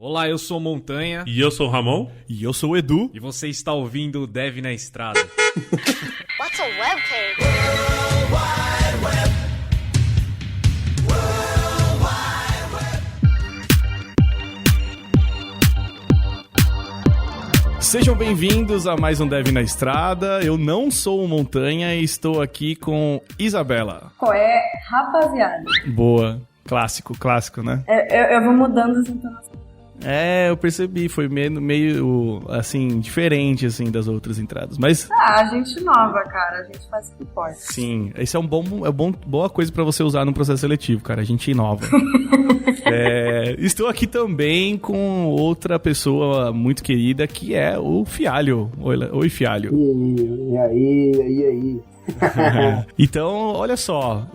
Olá, eu sou Montanha. E eu sou o Ramon. E eu sou o Edu. E você está ouvindo o Dev na Estrada. What's a webcam? Sejam bem-vindos a mais um Dev na Estrada. Eu não sou o Montanha e estou aqui com Isabela. Qual é, rapaziada? Boa. Clássico, né? Eu vou mudando as entonações. Eu percebi, foi meio assim, diferente, assim, das outras entradas, mas... a gente nova, cara, a gente faz o que pode. Sim, isso é boa coisa pra você usar no processo seletivo, cara, a gente inova. Estou aqui também com outra pessoa muito querida, que é o Fialho. Oi, Fialho. E aí? Então, olha só,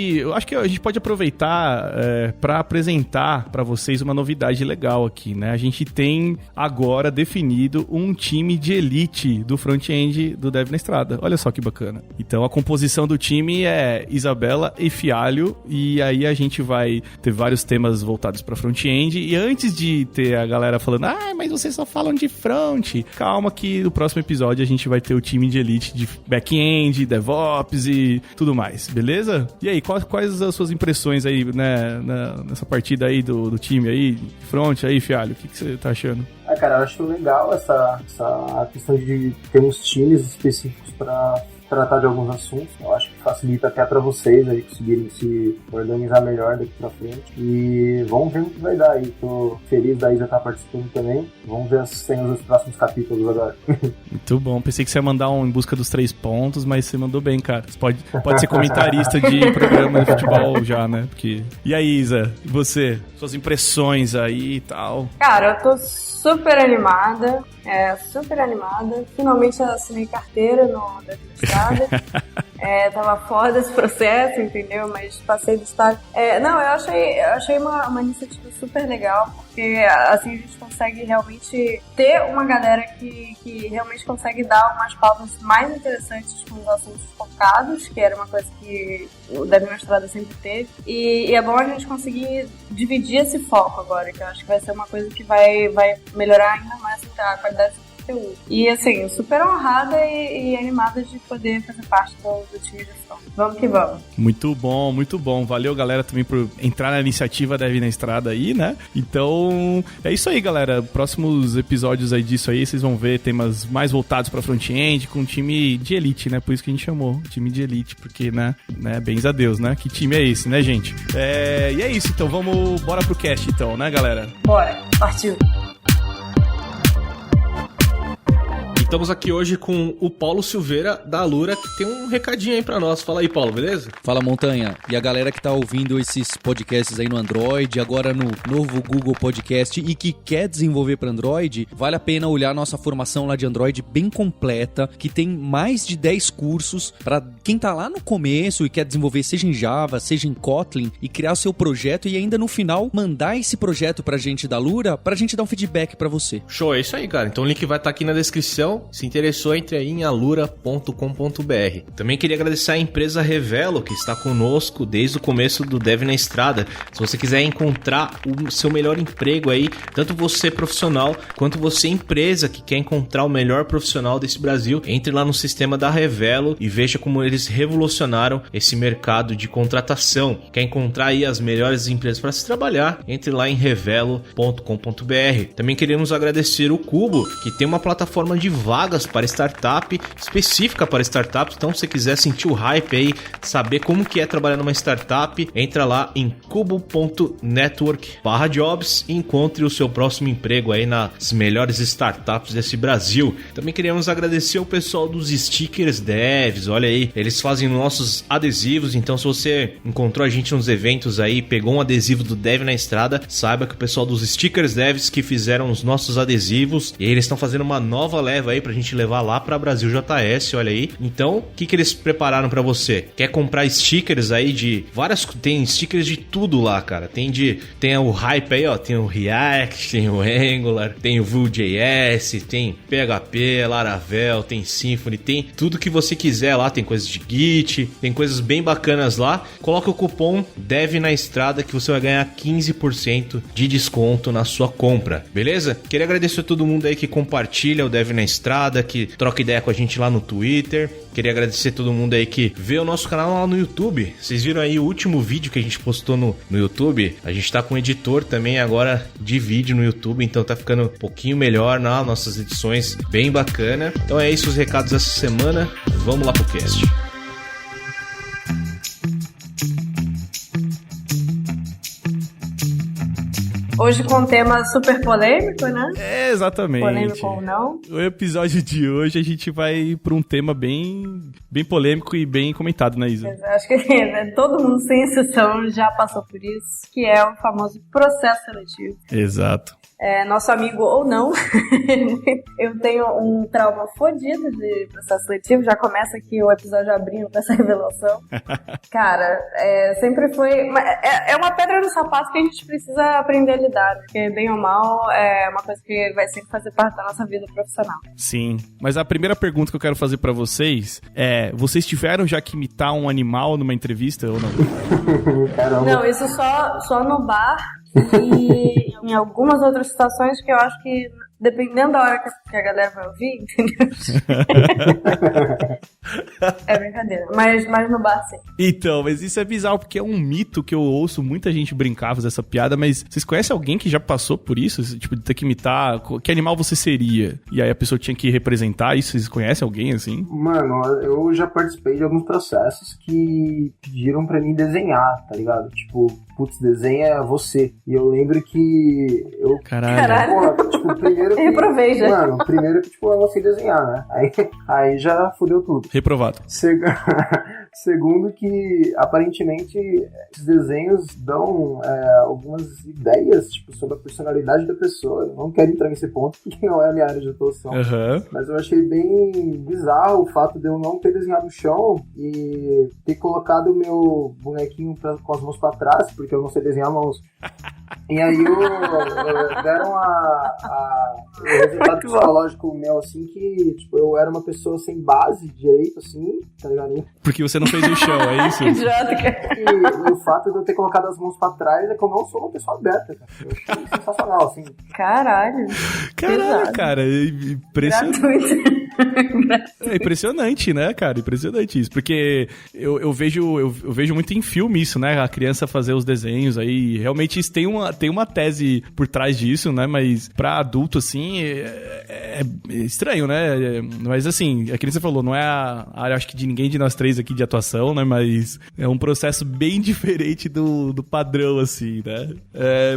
eu acho que a gente pode aproveitar para apresentar para vocês uma novidade legal aqui, né? A gente tem agora definido um time de elite do front-end do Dev na Estrada. Olha só que bacana. Então, a composição do time é Isabela e Fialho, e aí a gente vai ter vários temas voltados para front-end. E antes de ter a galera falando, mas vocês só falam de front, calma que no próximo episódio a gente vai ter o time de elite de back-end, DevOps e tudo mais, beleza? E aí, quais as suas impressões aí, né, nessa partida aí do time aí, front aí, Fialho? O que você tá achando? Cara, eu acho legal essa questão de ter uns times específicos para tratar de alguns assuntos. Eu acho que facilita até para vocês aí conseguirem se organizar melhor daqui pra frente. E vamos ver o que vai dar aí. Tô feliz da Isa estar participando também. Vamos ver as cenas dos próximos capítulos agora. Muito bom. Pensei que você ia mandar um Em Busca dos 3 Pontos, mas você mandou bem, cara. Você pode ser comentarista de programa de futebol já, né? E aí, Isa? E você? Suas impressões aí e tal? Cara, eu tô super animada. Finalmente eu assinei carteira no Dev na Estrada. Tava foda esse processo, entendeu? Mas passei do estágio. Eu achei uma iniciativa super legal, porque assim a gente consegue realmente ter uma galera que realmente consegue dar umas pautas mais interessantes com os assuntos focados, que era uma coisa que o Dev na Estrada sempre teve. E é bom a gente conseguir dividir esse foco agora, que eu acho que vai ser uma coisa que vai melhorar ainda mais a qualidade do conteúdo. E assim, super honrada e animada de poder fazer parte do time de gestão. Vamos que vamos. Muito bom. Valeu, galera, também por entrar na iniciativa Dev na Estrada aí, né? Então, é isso aí, galera. Próximos episódios aí disso aí, vocês vão ver temas mais voltados pra front-end, com um time de elite, né? Por isso que a gente chamou time de elite, porque, né? Bens a Deus, né? Que time é esse, né, gente? E é isso, então bora pro cast, então, né, galera? Bora, partiu. Estamos aqui hoje com o Paulo Silveira, da Alura, que tem um recadinho aí pra nós. Fala aí, Paulo, beleza? Fala, Montanha. E a galera que tá ouvindo esses podcasts aí no Android, agora no novo Google Podcast e que quer desenvolver para Android, vale a pena olhar a nossa formação lá de Android bem completa, que tem mais de 10 cursos para quem tá lá no começo e quer desenvolver seja em Java, seja em Kotlin e criar o seu projeto e ainda no final mandar esse projeto pra gente da Alura, pra gente dar um feedback pra você. Show, é isso aí, cara. Então o link vai estar aqui na descrição. Se interessou, entre aí em alura.com.br. Também queria agradecer à empresa Revelo, que está conosco desde o começo do Dev na Estrada. Se você quiser encontrar o seu melhor emprego aí, tanto você profissional, quanto você empresa que quer encontrar o melhor profissional desse Brasil, entre lá no sistema da Revelo e veja como eles revolucionaram esse mercado de contratação. Quer encontrar aí as melhores empresas para se trabalhar? Entre lá em revelo.com.br. Também queremos agradecer o Cubo, que tem uma plataforma de vagas para startup, específica para startups. Então, se você quiser sentir o hype aí, saber como que é trabalhar numa startup, entra lá em cubo.network/jobs e encontre o seu próximo emprego aí nas melhores startups desse Brasil. Também queríamos agradecer ao pessoal dos Stickers Devs. Olha aí, eles fazem nossos adesivos. Então, se você encontrou a gente nos eventos aí, pegou um adesivo do Dev na Estrada, saiba que o pessoal dos Stickers Devs que fizeram os nossos adesivos, e eles estão fazendo uma nova leva aí aí pra gente levar lá pra Brasil JS, olha aí. Então, o que eles prepararam pra você? Quer comprar stickers aí de várias... Tem stickers de tudo lá, cara. Tem o Hype aí, ó. Tem o React, tem o Angular, tem o Vue.js, tem PHP, Laravel, tem Symfony, tem tudo que você quiser lá. Tem coisas de Git, tem coisas bem bacanas lá. Coloca o cupom DEVNAESTRADA que você vai ganhar 15% de desconto na sua compra, beleza? Queria agradecer a todo mundo aí que compartilha o Dev na Estrada, que troca ideia com a gente lá no Twitter. Queria agradecer a todo mundo aí que vê o nosso canal lá no YouTube. Vocês viram aí o último vídeo que a gente postou no YouTube? A gente tá com um editor também agora de vídeo no YouTube, então tá ficando um pouquinho melhor nas nossas edições, bem bacana. Então é isso os recados dessa semana. Vamos lá pro cast. Hoje com um tema super polêmico, né? É, exatamente. Polêmico ou não. O episódio de hoje a gente vai para um tema bem polêmico e bem comentado, né, Isa? Eu acho que todo mundo, sem exceção, já passou por isso, que é o famoso processo seletivo. Exato. Nosso amigo ou não, eu tenho um trauma fodido de processo seletivo, já começa aqui o episódio abrindo com essa revelação. Cara, sempre foi... É uma pedra no sapato que a gente precisa aprender a lidar, porque bem ou mal é uma coisa que vai sempre fazer parte da nossa vida profissional. Sim, mas a primeira pergunta que eu quero fazer pra vocês é, vocês tiveram já que imitar um animal numa entrevista ou não? Caramba. Não, isso só no bar e em algumas outras situações que eu acho que, dependendo da hora que a galera vai ouvir, entendeu? É brincadeira, mas no bar sim. Então, mas isso é bizarro, porque é um mito que eu ouço muita gente brincar, fazer essa piada, mas vocês conhecem alguém que já passou por isso? Tipo, de ter que imitar, que animal você seria? E aí a pessoa tinha que representar isso, vocês conhecem alguém assim? Mano, eu já participei de alguns processos que pediram pra mim desenhar, tá ligado? Tipo, putz, desenha você. E eu lembro que eu... Caralho. Porra, tipo, primeiro que... Reprovei já. Mano, primeiro que, tipo, eu não sei desenhar, né? Aí já fudeu tudo. Reprovado. Segundo que, aparentemente, esses desenhos dão algumas ideias, tipo, sobre a personalidade da pessoa. Eu não quero entrar nesse ponto, porque não é a minha área de atuação. Uhum. Mas eu achei bem bizarro o fato de eu não ter desenhado o chão e ter colocado o meu bonequinho com as mãos pra trás, porque eu não sei desenhar mãos. E aí deram o resultado psicológico meu, assim, que, tipo, eu era uma pessoa sem base direito, assim, tá ligado? Porque você não fez o chão, é isso? Idiota, cara. E o fato de eu ter colocado as mãos pra trás é que eu não sou uma pessoa aberta, cara. Eu achei sensacional, assim. Caralho. Caralho, cara, impressionante. Gratuito. É impressionante, né, cara? Impressionante isso. Porque eu vejo muito em filme isso, né? A criança fazer os desenhos aí. Realmente isso tem uma tese por trás disso, né? Mas pra adulto, assim, é estranho, né? Mas assim, a criança falou, não é a área, acho que de ninguém de nós três aqui de atuação, né? Mas é um processo bem diferente do padrão, assim, né?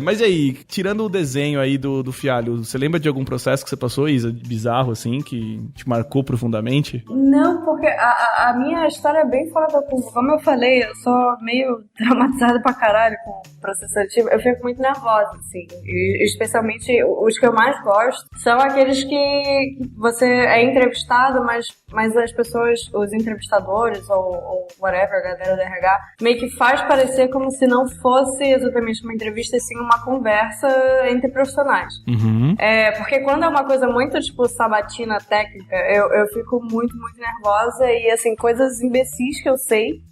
Mas aí, tirando o desenho aí do Fialho, você lembra de algum processo que você passou, Isa, bizarro, assim, que te marcou profundamente? Não, porque a minha história é bem fora da curva. Como eu falei, eu sou meio traumatizada pra caralho com o processo seletivo. Eu fico muito nervosa, assim. E, especialmente, os que eu mais gosto são aqueles que você é entrevistado, mas as pessoas, os entrevistadores ou whatever, a galera do RH, meio que faz parecer como se não fosse exatamente uma entrevista, e sim uma conversa entre profissionais. Uhum. Porque quando é uma coisa muito, tipo, sabatina técnica, eu fico muito, muito nervosa e, assim, coisas imbecis que eu sei.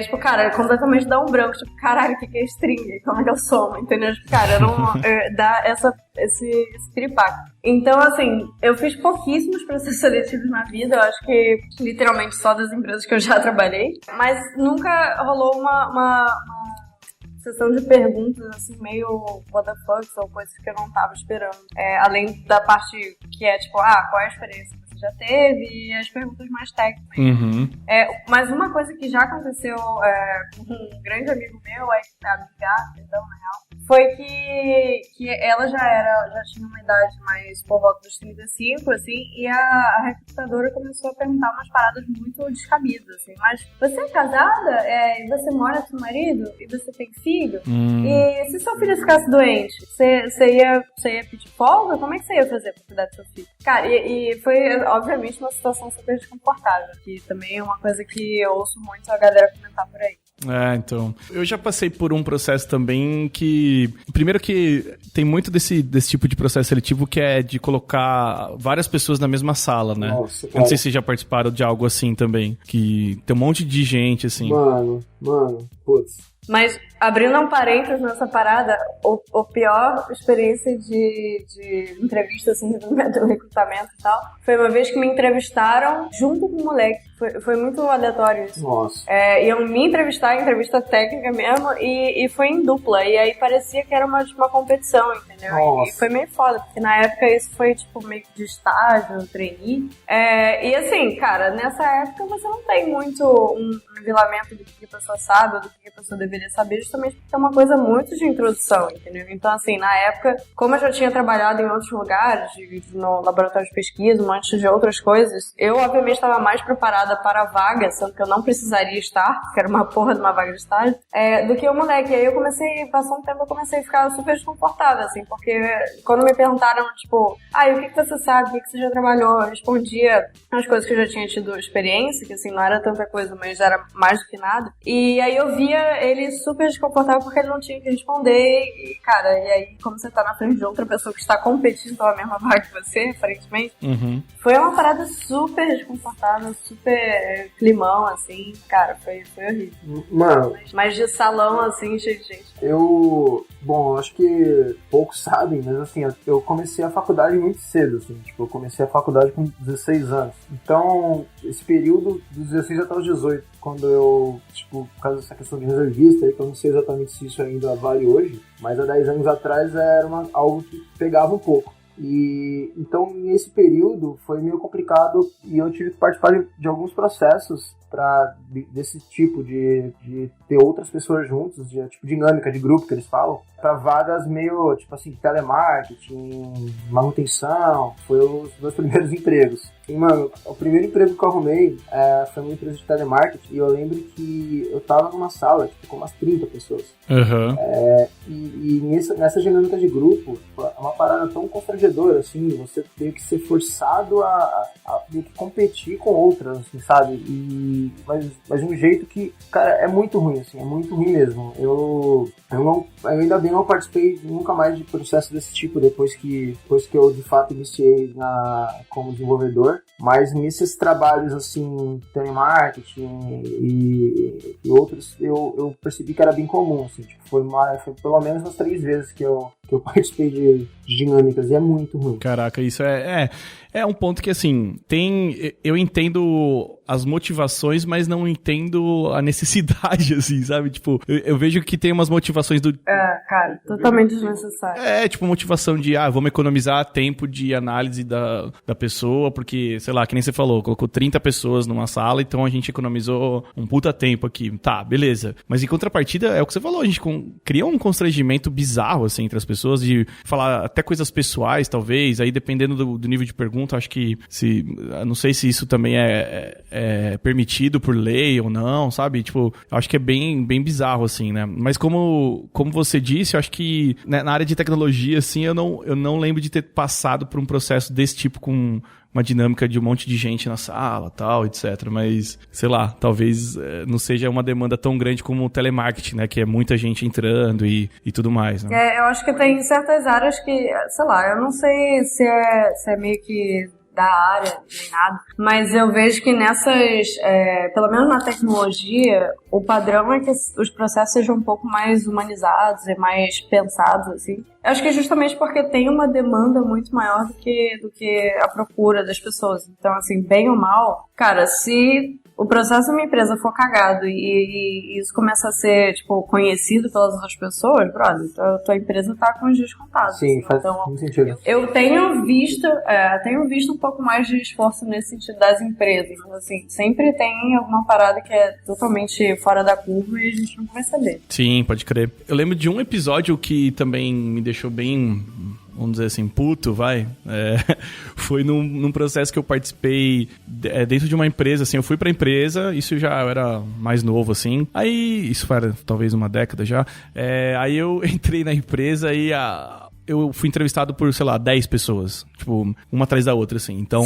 Tipo, cara, completamente dá um branco. Tipo, caralho, o que é string? Como é que eu somo? Entendeu? Tipo, cara, não dá esse piripaque. Então, assim, eu fiz pouquíssimos processos seletivos na vida. Eu acho que, literalmente, só das empresas que eu já trabalhei. Mas nunca rolou uma sessão de perguntas, assim, meio what the fuck, ou coisas que eu não tava esperando. Além da parte que é, tipo, qual é a experiência que você já teve, e as perguntas mais técnicas. Uhum. Mas uma coisa que já aconteceu com um grande amigo meu, amiga, perdão, na real, foi que ela já tinha uma idade mais por volta dos 35, assim, e a recrutadora começou a perguntar umas paradas muito descabidas, assim, mas você é casada? E você mora com o marido? E você tem filho? E se seu filho ficasse doente, você ia pedir folga? Como é que você ia fazer pra cuidar do seu filho? Cara, e foi, obviamente, uma situação super desconfortável, que também é uma coisa que eu ouço muito a galera comentar por aí. Então. Eu já passei por um processo também que... Primeiro que tem muito desse tipo de processo seletivo que é de colocar várias pessoas na mesma sala, né? Nossa, eu não sei se vocês já participaram de algo assim também. Que tem um monte de gente, assim. Mano, putz. Mas, abrindo um parênteses nessa parada, a pior experiência de entrevista, assim, do recrutamento e tal, foi uma vez que me entrevistaram junto com um moleque. Foi muito aleatório isso. Nossa. Iam me entrevistar, entrevista técnica mesmo, e foi em dupla. E aí parecia que era uma competição, entendeu? E foi meio foda, porque na época isso foi, tipo, meio de estágio, trainee. E assim, cara, nessa época você não tem muito um nivelamento do que a pessoa sabe ou do que a pessoa deveria saber, justamente porque é uma coisa muito de introdução, entendeu? Então, assim, na época, como eu já tinha trabalhado em outros lugares, no laboratório de pesquisa, um monte de outras coisas, eu, obviamente, estava mais preparada para a vaga, sendo que eu não precisaria estar, porque era uma porra de uma vaga de estágio, do que o moleque. E aí passou um tempo, eu comecei a ficar super desconfortável, assim, porque quando me perguntaram, tipo, e o que você sabe, o que você já trabalhou, eu respondia as coisas que eu já tinha tido experiência, que, assim, não era tanta coisa, mas era mais do que nada. E aí eu via ele super desconfortável porque ele não tinha que responder, e, cara, e aí, como você tá na frente de outra pessoa que está competindo pela mesma vaga que você, aparentemente, foi uma parada super desconfortável, super climão, assim, cara, foi horrível. Mano, mas de salão, assim, cheio de gente. Eu acho que poucos sabem, mas assim, eu comecei a faculdade muito cedo, assim, tipo, eu comecei a faculdade com 16 anos. Então, esse período dos 16 até os 18, quando eu, tipo, por causa dessa questão de reservista, que eu não sei exatamente se isso ainda vale hoje, mas há 10 anos atrás era algo que pegava um pouco. E então nesse período foi meio complicado e eu tive que participar de alguns processos desse tipo de ter outras pessoas juntos, de tipo dinâmica de grupo que eles falam, para vagas meio tipo assim, telemarketing, manutenção. Foi os meus primeiros empregos. E, mano, o primeiro emprego que eu arrumei foi uma empresa de telemarketing, e eu lembro que eu tava numa sala, tipo, com umas 30 pessoas. E nessa dinâmica de grupo, é uma parada tão constrangedora, assim, você tem que ser forçado a meio que competir com outras, assim, sabe? Mas de um jeito que, cara, é muito ruim, assim, é muito ruim mesmo. Eu ainda bem não participei nunca mais de processo desse tipo depois que eu de fato iniciei como desenvolvedor, mas nesses trabalhos assim, telemarketing e outros, eu percebi que era bem comum, assim, tipo, foi pelo menos umas 3 vezes que eu participei de dinâmicas, e é muito ruim. Caraca, isso é um ponto que, assim, eu entendo as motivações, mas não entendo a necessidade, assim, sabe? Tipo, eu vejo que tem umas motivações do... cara, totalmente desnecessário. Tipo, motivação de, vamos economizar tempo de análise da pessoa, porque, sei lá, que nem você falou, colocou 30 pessoas numa sala, então a gente economizou um puta tempo aqui. Tá, beleza. Mas em contrapartida, é o que você falou, a gente cria um constrangimento bizarro, assim, entre as pessoas, de falar até coisas pessoais, talvez, aí dependendo do nível de pergunta, acho que não sei se isso também é permitido por lei ou não, sabe? Tipo, eu acho que é bem, bem bizarro, assim, né? Mas como você disse, eu acho que, né, na área de tecnologia, assim, eu não lembro de ter passado por um processo desse tipo com uma dinâmica de um monte de gente na sala, tal, etc. Mas, sei lá, talvez não seja uma demanda tão grande como o telemarketing, né? Que é muita gente entrando e tudo mais, né? Eu acho que tem certas áreas que, sei lá, eu não sei se é meio que da área, nem nada, mas eu vejo que nessas, pelo menos na tecnologia, o padrão é que os processos sejam um pouco mais humanizados e mais pensados, assim. Eu acho que é justamente porque tem uma demanda muito maior do que a procura das pessoas. Então, assim, bem ou mal, cara, se o processo de uma empresa for cagado e isso começa a ser, tipo, conhecido pelas outras pessoas, brother, tua empresa tá com os dias contados. Sim, faz então, muito sentido. Eu tenho visto um pouco mais de esforço nesse sentido das empresas. Assim, sempre tem alguma parada que é totalmente fora da curva e a gente não vai saber. Sim, pode crer. Eu lembro de um episódio que também me deixou bem, vamos dizer assim, puto, vai. Foi num processo que eu participei dentro de uma empresa, assim, eu fui pra empresa, isso já eu era mais novo, assim. Aí, isso foi talvez uma década já. Aí eu entrei na empresa e eu fui entrevistado por, sei lá, 10 pessoas. Tipo, uma atrás da outra, assim. Então,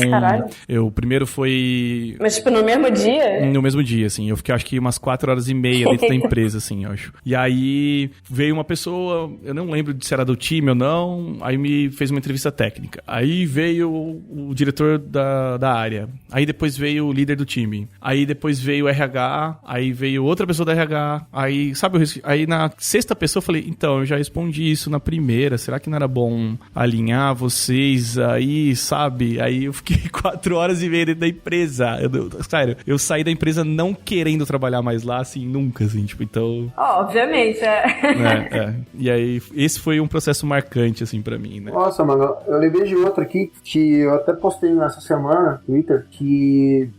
eu primeiro foi... Mas, tipo, no mesmo dia? No mesmo dia, assim. Eu fiquei, acho que umas 4 horas e meia dentro da empresa, assim, eu acho. E aí, veio uma pessoa, eu não lembro se era do time ou não, aí me fez uma entrevista técnica. Aí veio o diretor da área. Aí depois veio o líder do time. Aí depois veio o RH. Aí veio outra pessoa da RH. Aí, sabe, aí na sexta pessoa eu falei, então, eu já respondi isso na primeira, será que não era bom alinhar vocês aí, sabe? Aí eu fiquei 4 horas e meia dentro da empresa. Sério, eu saí da empresa não querendo trabalhar mais lá, assim, nunca, assim, tipo, então... Obviamente, E aí, esse foi um processo marcante, assim, pra mim, né? Nossa, mano, eu lembrei de outro aqui que eu até postei nessa semana no Twitter, que,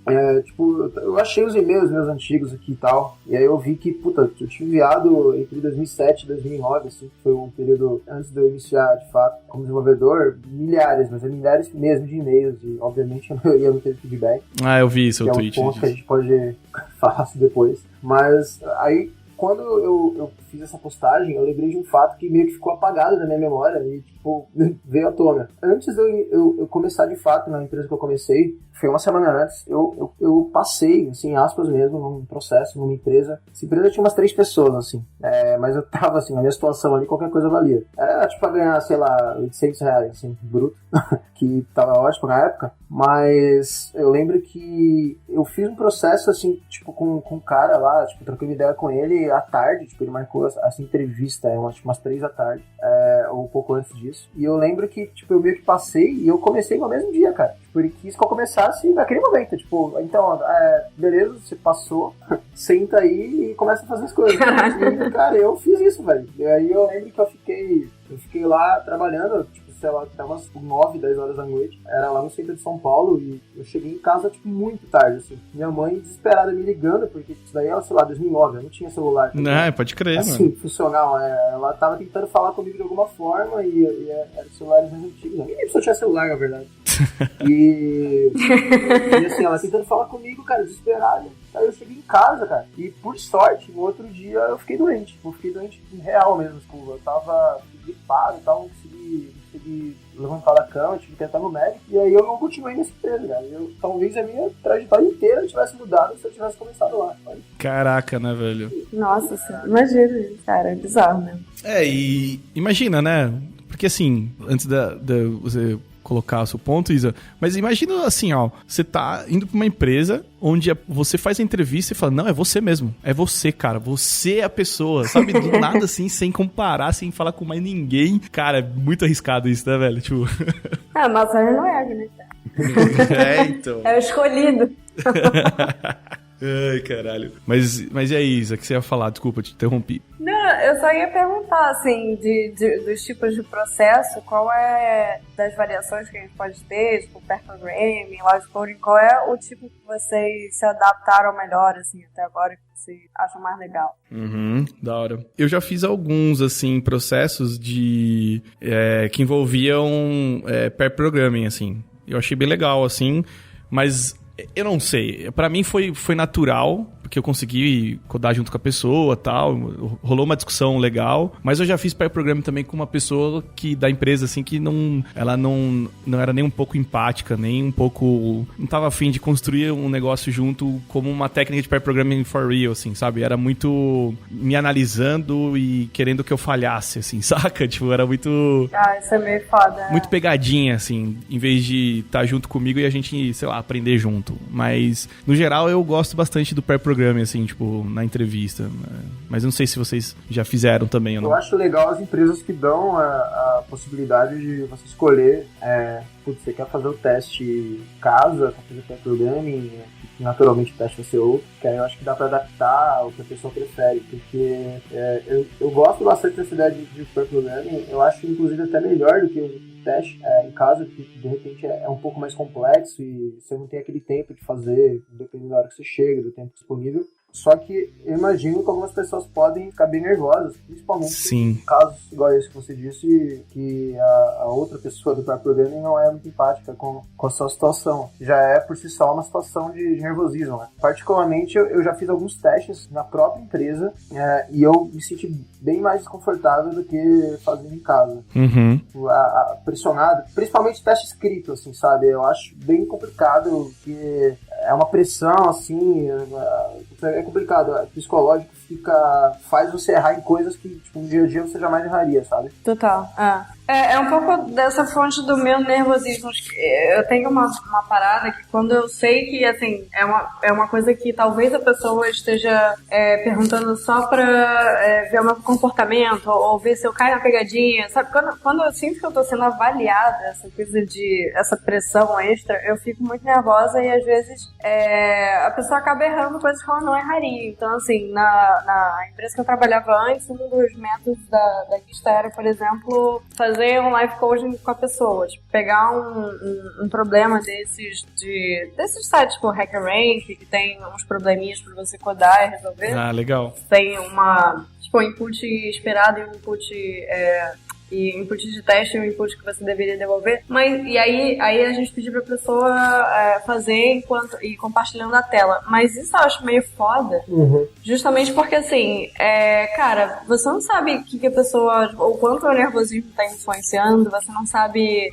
tipo, eu achei os e-mails meus antigos aqui e tal, e aí eu vi que, puta, eu tinha enviado entre 2007 e 2009, assim, que foi um período antes de eu iniciar, de fato, como desenvolvedor, milhares mesmo de e-mails, e obviamente eu não teve feedback. Eu vi seu tweet. É um ponto que a gente pode falar depois. Mas aí, quando eu fiz essa postagem, eu lembrei de um fato que meio que ficou apagado da minha memória e, tipo, veio à tona. Antes de eu começar de fato na empresa que eu comecei, foi uma semana antes, eu passei, assim, aspas mesmo, num processo, numa empresa. Essa empresa tinha umas 3 pessoas, assim, mas eu tava, assim, na minha situação ali, qualquer coisa valia. Era, tipo, pra ganhar, sei lá, R$800, assim, bruto, que tava ótimo na época, mas eu lembro que eu fiz um processo, assim, tipo, com um cara lá, tipo, troquei uma ideia com ele à tarde, tipo, ele marcou essa entrevista, umas 3 da tarde, ou um pouco antes disso, e eu lembro que, tipo, eu meio que passei e eu comecei no mesmo dia, cara. Tipo, ele quis que eu começasse naquele momento, tipo, então, beleza, você passou, senta aí e começa a fazer as coisas. E, cara, eu fiz isso, velho. E aí eu lembro que eu fiquei lá trabalhando, tipo, sei lá, até umas 9, 10 horas da noite. Era lá no centro de São Paulo e eu cheguei em casa, tipo, muito tarde, assim. Minha mãe desesperada me ligando, porque isso daí era, sei lá, 2009, eu não tinha celular. Pode crer, assim, mano. funcional, ela tava tentando falar comigo de alguma forma e eram celulares mais antigos. Nem lembro se eu tinha celular, na verdade. E assim, ela tentando falar comigo, cara, desesperada. Aí eu cheguei em casa, cara, e por sorte, no outro dia eu fiquei doente. Tipo, eu fiquei doente real mesmo, tipo, eu tava gripado e tal, não consegui levantar da cama, tive que tentar no médico, e aí eu não continuei nesse emprego, cara. Talvez a minha trajetória inteira tivesse mudado se eu tivesse começado lá. Mas... Caraca, né, velho? Nossa senhora, imagina, cara, é bizarro mesmo. E imagina, né? Porque assim, antes da você colocar o seu ponto, Isa, mas imagina assim, ó, você tá indo pra uma empresa onde você faz a entrevista e fala, não, é você mesmo, é você, cara, você é a pessoa, sabe, do nada assim, sem comparar, sem falar com mais ninguém, cara, é muito arriscado isso, né, velho, tipo... Mas ele não é, né? Então... É o escolhido. Ai, caralho. Mas e aí, Isa, o que você ia falar? Desculpa, te interrompi. Não, eu só ia perguntar, assim, dos tipos de processo, qual é, das variações que a gente pode ter, tipo, pair programming, logic coding, qual é o tipo que vocês se adaptaram melhor, assim, até agora, que vocês acham mais legal? Da hora. Eu já fiz alguns, assim, processos que envolviam pair programming, assim. Eu achei bem legal, assim, mas... Eu não sei, pra mim foi natural, porque eu consegui codar junto com a pessoa e tal, rolou uma discussão legal, mas eu já fiz pair programming também com uma pessoa da empresa, assim, que ela não era nem um pouco empática, nem um pouco, não tava afim de construir um negócio junto como uma técnica de pair programming for real, assim, sabe? Era muito me analisando e querendo que eu falhasse, assim, saca? Tipo, era muito... isso é meio foda. Muito pegadinha, assim, em vez de estar junto comigo e a gente, sei lá, aprender junto. Mas, no geral, eu gosto bastante do pair programming programming, assim, tipo, na entrevista. Mas eu não sei se vocês já fizeram também ou não. Eu acho legal as empresas que dão a possibilidade de você escolher, você quer fazer o teste em casa, quer fazer o pair programming, naturalmente o teste vai ser outro, que aí eu acho que dá para adaptar o que a pessoa prefere, porque eu gosto bastante dessa ideia de pair programming, eu acho inclusive até melhor do que o teste em casa, que de repente é um pouco mais complexo e você não tem aquele tempo de fazer, dependendo da hora que você chega, do tempo disponível. Só que eu imagino que algumas pessoas podem ficar bem nervosas, principalmente em casos igual esse que você disse, que a outra pessoa do pair programming não é muito empática com a sua situação. Já é por si só uma situação de nervosismo, né? Particularmente, eu já fiz alguns testes na própria empresa e eu me senti bem mais desconfortável do que fazendo em casa. Uhum. Pressionado, principalmente teste escrito, assim, sabe? Eu acho bem complicado, porque é uma pressão, assim, é complicado, psicológico faz você errar em coisas que, tipo, no dia a dia você jamais erraria, sabe? Total, É um pouco dessa fonte do meu nervosismo. Eu tenho uma parada que quando eu sei que, assim, é uma coisa que talvez a pessoa esteja perguntando só pra ver o meu comportamento ou ver se eu caio na pegadinha, sabe? Quando eu sinto que eu tô sendo avaliada, essa coisa essa pressão extra, eu fico muito nervosa e às vezes a pessoa acaba errando coisas que ela não erraria. Então, assim, na empresa que eu trabalhava antes, um dos métodos da lista era, por exemplo, fazer um life coaching com a pessoa, tipo, pegar um problema desses sites, tipo HackerRank, que tem uns probleminhas pra você codar e resolver. Ah, legal. Tem um input esperado e um input de teste e o input que você deveria devolver. E aí a gente pediu pra pessoa fazer e compartilhando a tela. Mas isso eu acho meio foda. Uhum. Justamente porque, assim, cara, você não sabe o que a pessoa, ou quanto o nervosismo tá influenciando, você não sabe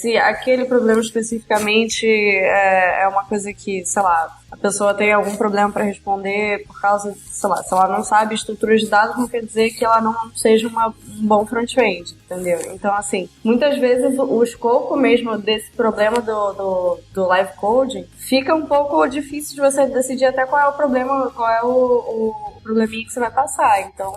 se aquele problema especificamente é uma coisa que, sei lá, a pessoa tem algum problema para responder por causa, sei lá, se ela não sabe estrutura de dados, não quer dizer que ela não seja um bom front-end, entendeu? Então, assim, muitas vezes o escopo mesmo desse problema do live coding fica um pouco difícil de você decidir até qual é o problema, qual é o probleminha que você vai passar. Então,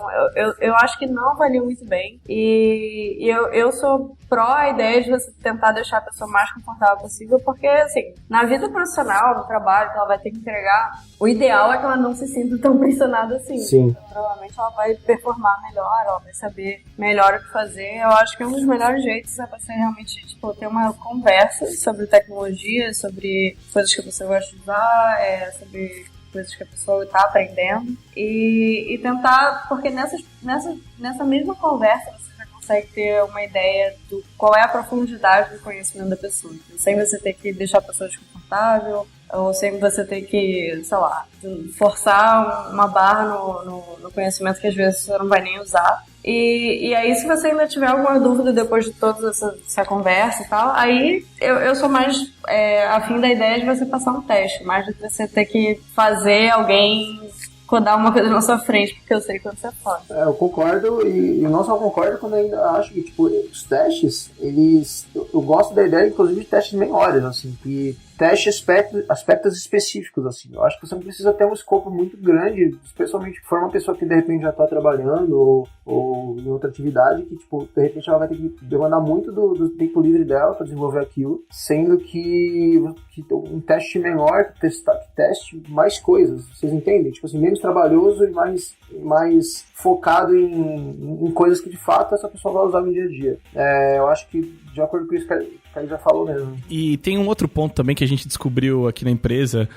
eu acho que não avalia muito bem. E eu sou pró a ideia de você tentar deixar a pessoa mais confortável possível, porque, assim, na vida profissional, no trabalho que ela vai ter que entregar, o ideal é que ela não se sinta tão pressionada assim. Sim. Então, provavelmente ela vai performar melhor, ela vai saber melhor o que fazer. Eu acho que um dos melhores jeitos é você realmente, tipo, ter uma conversa sobre tecnologia, sobre coisas que você gosta de usar, sobre coisas que a pessoa está aprendendo e tentar, porque nessa mesma conversa você já consegue ter uma ideia do qual é a profundidade do conhecimento da pessoa, sem você ter que deixar a pessoa desconfortável ou sem você ter que, sei lá, forçar uma barra no conhecimento que às vezes você não vai nem usar. E aí, se você ainda tiver alguma dúvida depois de toda essa conversa e tal, aí eu sou mais afim da ideia de você passar um teste, mais do que você ter que fazer alguém codar uma coisa na sua frente, porque eu sei quando você pode. Eu concordo, e não só concordo quando eu ainda acho que, tipo, os testes, eu gosto da ideia, inclusive, de testes menores, assim, que teste aspectos específicos, assim. Eu acho que você não precisa ter um escopo muito grande, especialmente se for uma pessoa que de repente já está trabalhando ou em outra atividade, que, tipo, de repente ela vai ter que demandar muito do tempo livre dela para desenvolver aquilo, sendo que um teste menor, que teste mais coisas, vocês entendem? Tipo assim, menos trabalhoso e mais focado em coisas que de fato essa pessoa vai usar no dia a dia. Eu acho que, de acordo com isso que a gente já falou mesmo. E tem um outro ponto também que a gente descobriu aqui na empresa,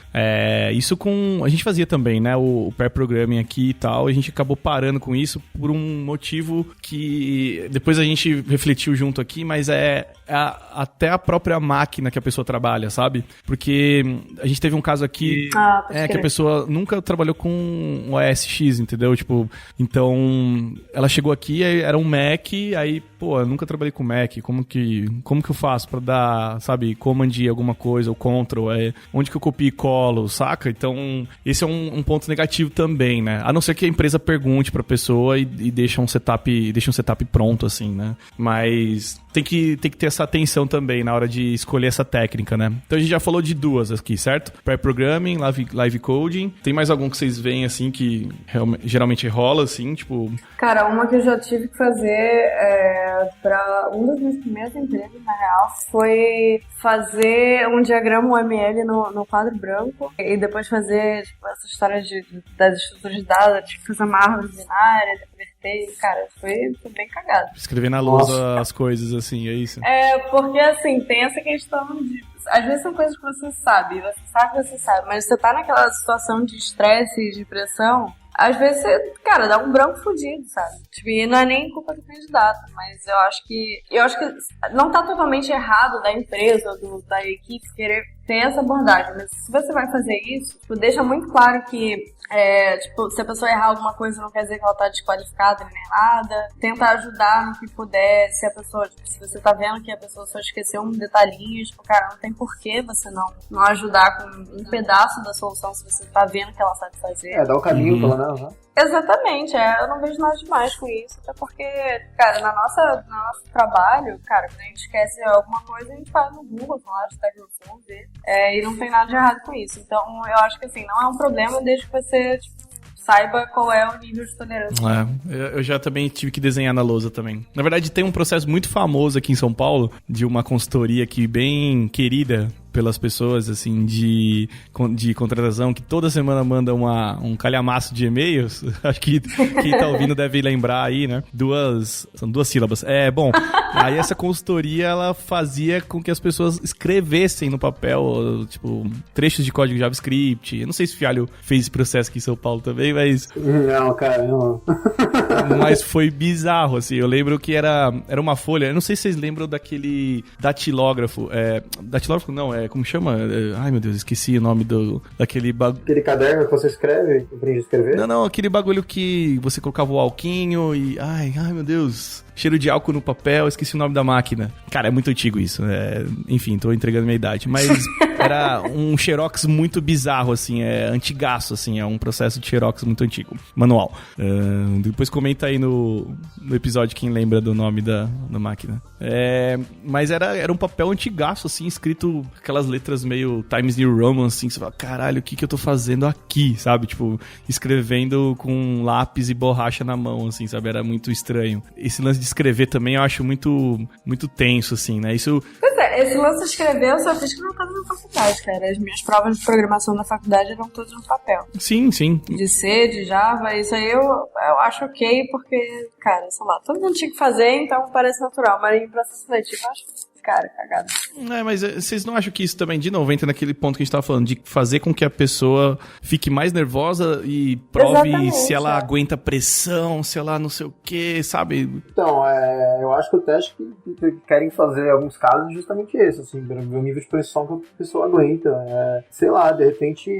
isso a gente fazia também, né, o pair programming aqui e tal, a gente acabou parando com isso por um motivo que depois a gente refletiu junto aqui, mas até a própria máquina que a pessoa trabalha, sabe? Porque a gente teve um caso aqui que a pessoa nunca trabalhou com o OS X, entendeu? Tipo, então ela chegou aqui, era um Mac, aí, pô, eu nunca trabalhei com Mac, como que eu faço pra dar, sabe, command alguma coisa, ou Ctrl, onde que eu copio e colo, saca? Então, esse é um ponto negativo também, né? A não ser que a empresa pergunte pra pessoa e deixa um setup pronto, assim, né? Mas tem que ter essa atenção também na hora de escolher essa técnica, né? Então, a gente já falou de duas aqui, certo? Pair-programming, live coding. Tem mais algum que vocês veem, assim, que geralmente rola, assim, tipo... Cara, uma que eu já tive que fazer para uma das minhas primeiras empresas, na real, foi fazer um diagrama UML no quadro branco e depois fazer, tipo, essa história das estruturas de dados, tipo, fazer uma árvore binária, depois cara, foi bem cagado. Escrever na lousa as coisas, assim, é isso? Porque, assim, tem essa questão de... Às vezes são coisas que você sabe, mas você tá naquela situação de estresse e de pressão, às vezes você, cara, dá um branco fudido, sabe? Tipo, e não é nem culpa do candidato, mas eu acho que não tá totalmente errado da empresa, da equipe querer ter essa abordagem, mas se você vai fazer isso, tipo, deixa muito claro que tipo, se a pessoa errar alguma coisa não quer dizer que ela tá desqualificada nem nada. Tenta ajudar no que puder. Se a pessoa, tipo, se você tá vendo que a pessoa só esqueceu um detalhinho, tipo, cara, não tem porquê você não ajudar com um pedaço da solução se você tá vendo que ela sabe fazer. Dá o caminho pelo menos, né? Exatamente, eu não vejo nada demais com isso, até porque, cara, no nosso trabalho, cara, quando a gente esquece alguma coisa, a gente faz no Google, lá, de Stack Overflow, e não tem nada de errado com isso. Então, eu acho que, assim, não é um problema desde que você, tipo, saiba qual é o nível de tolerância. Eu já também tive que desenhar na lousa também. Na verdade, tem um processo muito famoso aqui em São Paulo, de uma consultoria aqui bem querida pelas pessoas, assim, de contratação, que toda semana manda um calhamaço de e-mails. Acho que quem tá ouvindo deve lembrar aí, né? São 2 sílabas. Bom, aí essa consultoria, ela fazia com que as pessoas escrevessem no papel, tipo, trechos de código JavaScript. Eu não sei se o Fialho fez esse processo aqui em São Paulo também, mas... Não, cara, não. Mas foi bizarro, assim. Eu lembro que era uma folha. Eu não sei se vocês lembram daquele datilógrafo. Datilógrafo não, como chama? Ai, meu Deus, esqueci o nome daquele bagulho. Aquele caderno que você escreve, aprende a escrever? Não, aquele bagulho que você colocava o alquinho e... Ai, meu Deus... Cheiro de álcool no papel, esqueci o nome da máquina. Cara, é muito antigo isso. Enfim, tô entregando minha idade. Mas era um xerox muito bizarro, assim. Antigaço, assim. É um processo de xerox muito antigo. Manual. Depois comenta aí no episódio quem lembra do nome da máquina. Mas era um papel antigaço, assim, escrito aquelas letras meio Times New Roman, assim. Você fala, caralho, o que eu tô fazendo aqui, sabe? Tipo, escrevendo com lápis e borracha na mão, assim, sabe? Era muito estranho. Esse lance de escrever também eu acho muito, muito tenso, assim, né? Isso... Pois esse lance de escrever eu só fiz que não tava na faculdade, cara. As minhas provas de programação da faculdade eram todas no papel. Sim. De C, de Java, isso aí eu acho ok, porque, cara, sei lá, todo mundo tinha que fazer, então parece natural. Mas em processo seletivo, eu acho cara, cagada. Mas vocês não acham que isso também, de novo, entra naquele ponto que a gente tava falando, de fazer com que a pessoa fique mais nervosa e prove exatamente, se ela aguenta pressão, se ela não sei o que, sabe? Então, eu acho que o teste que querem fazer em alguns casos é justamente esse, assim, ver o nível de pressão que a pessoa aguenta. Sei lá, de repente,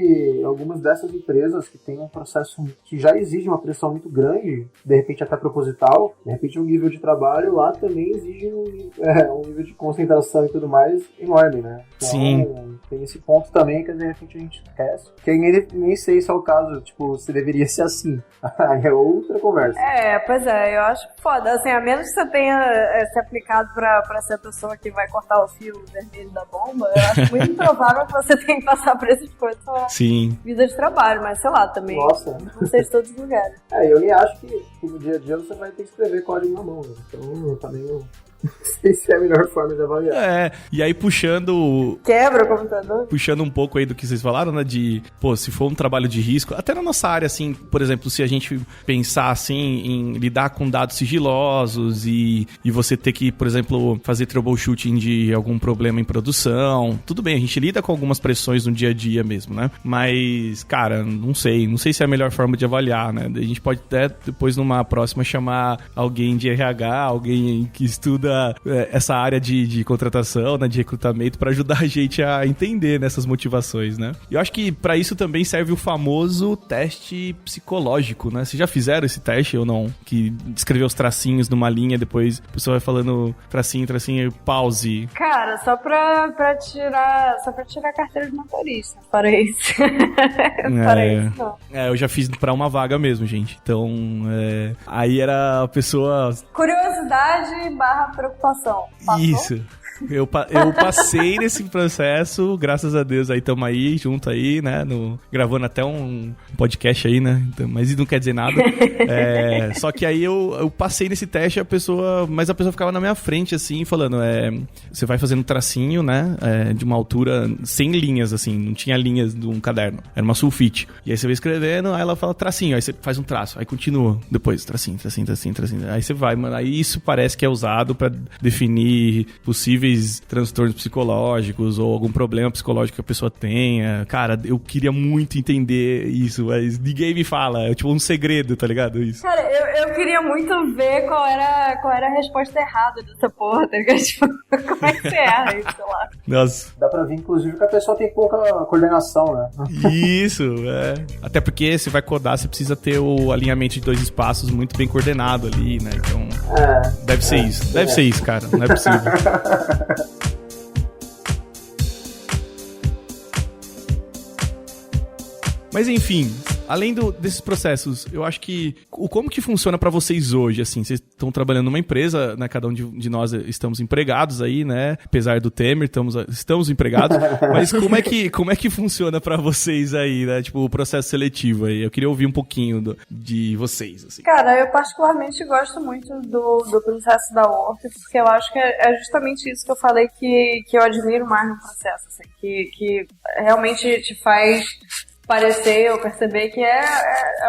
algumas dessas empresas que tem um processo que já exige uma pressão muito grande, de repente até proposital, de repente um nível de trabalho lá também exige um nível de concentração e tudo mais enorme, né? Então, sim, tem esse ponto também que de repente a gente esquece. Que nem sei se é o caso, tipo, se deveria ser assim. É outra conversa. Pois eu acho foda. Assim, a menos que você tenha se aplicado pra ser a pessoa que vai cortar o fio vermelho da bomba, eu acho muito improvável que você tenha que passar por essas coisas na vida de trabalho, mas sei lá, também. Nossa. Não sei de todos os lugares. Eu nem acho que no dia a dia você vai ter que escrever código na mão, né? Então, tá meio... Não sei se é a melhor forma de avaliar. E aí puxando... Quebra o computador. Puxando um pouco aí do que vocês falaram, né? De, se for um trabalho de risco, até na nossa área, assim, por exemplo, se a gente pensar, assim, em lidar com dados sigilosos e você ter que, por exemplo, fazer troubleshooting de algum problema em produção, tudo bem, a gente lida com algumas pressões no dia a dia mesmo, né? Mas, cara, não sei se é a melhor forma de avaliar, né? A gente pode até, depois, numa próxima, chamar alguém de RH, alguém que estuda essa área de contratação, né, de recrutamento, para ajudar a gente a entender nessas motivações, né? E eu acho que para isso também serve o famoso teste psicológico, né? Vocês já fizeram esse teste ou não? Que escreveu os tracinhos numa linha, depois a pessoa vai falando tracinho, pause. Cara, só pra tirar a carteira de motorista. Para isso. Para isso, não. Eu já fiz pra uma vaga mesmo, gente. Então, aí era a pessoa... Curiosidade / preocupação. Passou? Isso. Eu passei nesse processo, graças a Deus, aí estamos aí, junto aí, né, gravando até um podcast aí, né, então, mas não quer dizer nada. Só que aí eu passei nesse teste, mas a pessoa ficava na minha frente, assim, falando, você vai fazendo um tracinho, né, de uma altura sem linhas, assim, não tinha linhas de um caderno, era uma sulfite. E aí você vai escrevendo, aí ela fala tracinho, aí você faz um traço, aí continua, depois tracinho. Aí você vai, mano, aí isso parece que é usado pra definir possíveis transtornos psicológicos ou algum problema psicológico que a pessoa tenha. Cara, eu queria muito entender isso, mas ninguém me fala. É tipo um segredo, tá ligado? Isso. Cara, eu queria muito ver qual era a resposta errada dessa porra, tá ligado? Tipo, como é que você erra isso, sei lá. Nossa. Dá pra ver, inclusive, que a pessoa tem pouca coordenação, né? Isso, Até porque você vai codar, você precisa ter o alinhamento de 2 espaços muito bem coordenado ali, né? Então, deve ser isso. Deve ser isso, cara. Não é possível. Mas enfim, além desses processos, eu acho que como que funciona pra vocês hoje, assim? Vocês estão trabalhando numa empresa, né? Cada um de nós estamos empregados aí, né? Apesar do Temer, estamos empregados. Mas como é que funciona pra vocês aí, né? Tipo, o processo seletivo aí. Eu queria ouvir um pouquinho de vocês, assim. Cara, eu particularmente gosto muito do processo da Work, porque eu acho que é justamente isso que eu falei que eu admiro mais no processo, assim. Que realmente te faz parecer ou perceber que é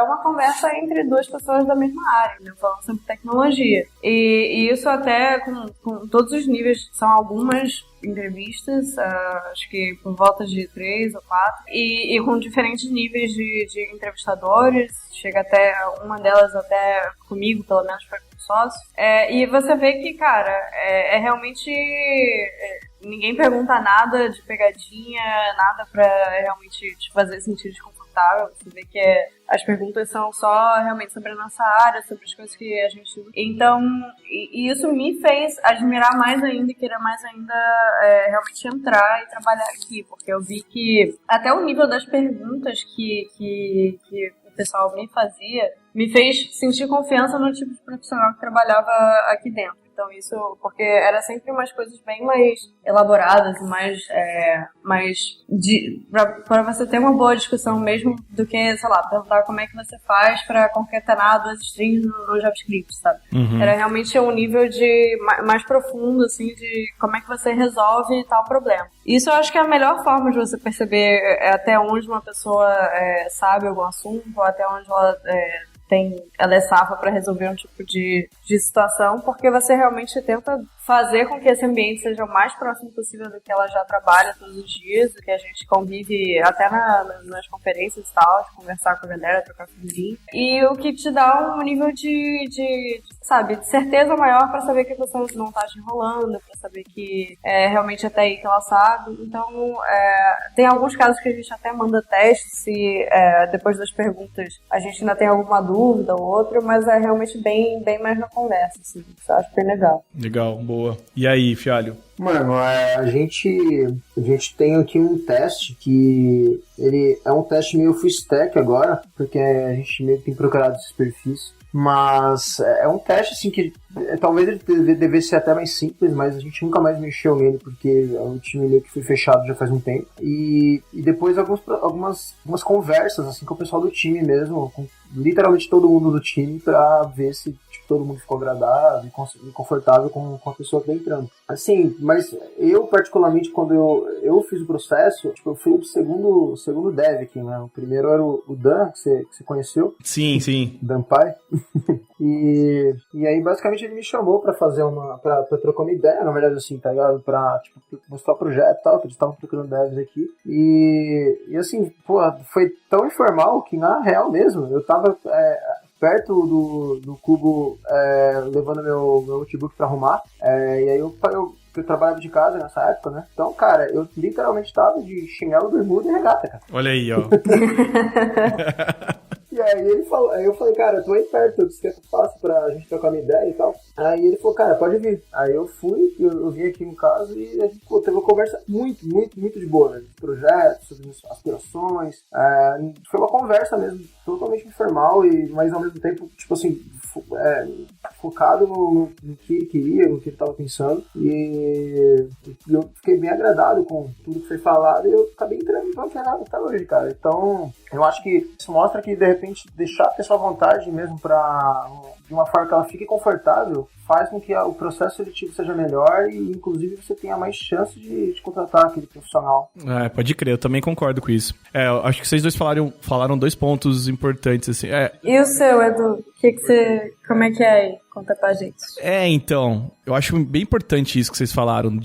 uma conversa entre 2 pessoas da mesma área, né, falando sobre tecnologia. E isso até com todos os níveis, são algumas entrevistas, acho que por volta de 3 ou 4, e com diferentes níveis de entrevistadores, chega até, uma delas até comigo, pelo menos foi com sócio, e você vê que, cara, é realmente... ninguém pergunta nada de pegadinha, nada pra realmente te fazer sentir desconfortável. Você vê que as perguntas são só realmente sobre a nossa área, sobre as coisas que a gente... Então, e isso me fez admirar mais ainda e querer mais ainda realmente entrar e trabalhar aqui, porque eu vi que até o nível das perguntas que o pessoal me fazia me fez sentir confiança no tipo de profissional que trabalhava aqui dentro. Então isso, porque era sempre umas coisas bem mais elaboradas e para você ter uma boa discussão mesmo do que, sei lá, perguntar como é que você faz para concatenar 2 strings no JavaScript, sabe? Uhum. Era realmente um nível mais profundo, assim, de como é que você resolve tal problema. Isso eu acho que é a melhor forma de você perceber até onde uma pessoa sabe algum assunto, ou até onde ela é safa para resolver um tipo de situação, porque você realmente tenta fazer com que esse ambiente seja o mais próximo possível do que ela já trabalha todos os dias, do que a gente convive até nas conferências e tal, de conversar com a galera, trocar figurinha. E o que te dá um nível de certeza maior para saber que a pessoa não tá te enrolando, para saber que realmente até aí que ela sabe. Então, tem alguns casos que a gente até manda teste, se depois das perguntas a gente ainda tem alguma dúvida ou outra, mas é realmente bem mais na conversa, assim. Isso eu acho bem legal. Legal, boa. E aí, Fialho? Mano, a gente tem aqui um teste que ele é um teste meio full stack agora, porque a gente meio que tem procurado esses perfis. Mas é um teste assim que talvez ele devesse ser até mais simples, mas a gente nunca mais mexeu nele porque o time meio que foi fechado já faz um tempo. E depois algumas conversas assim com o pessoal do time mesmo, com literalmente todo mundo do time, pra ver se todo mundo ficou agradável e confortável com a pessoa que tá entrando. Assim, mas eu particularmente quando eu fiz o processo, eu fui o segundo dev aqui, né? O primeiro era o Dan, que você conheceu. Sim. Dan Pai. E aí basicamente ele me chamou pra fazer pra trocar uma ideia, na verdade assim, tá ligado? Pra mostrar o projeto e tal, que eles estavam procurando devs aqui. E assim, pô, foi tão informal que na real mesmo, eu tava perto do cubo, levando meu notebook pra arrumar. E aí eu trabalhava de casa nessa época, né? Então, cara, eu literalmente tava de chinelo, bermuda e regata, cara. Olha aí, ó. E aí eu falei, cara, eu tô aí perto, eu disse que é fácil pra gente trocar uma ideia e tal. Aí ele falou, cara, pode vir. Aí eu fui, eu vim aqui no caso e a gente teve uma conversa muito, muito, muito de boa, né? De projetos, sobre aspirações. Foi uma conversa mesmo, totalmente informal, mas ao mesmo tempo, tipo assim, focado no que ele queria, no que ele tava pensando. E eu fiquei bem agradado com tudo que foi falado e eu acabei entrando no nada até hoje, cara. Então, eu acho que isso mostra que, de repente, deixar a pessoa à vontade mesmo de uma forma que ela fique confortável, faz com que o processo seletivo seja melhor e, inclusive, você tenha mais chance de contratar aquele profissional. Pode crer, eu também concordo com isso. Eu acho que vocês dois falaram 2 pontos importantes, assim. E o seu, Edu? Como é que é aí? Conta pra gente. Então, eu acho bem importante isso que vocês falaram,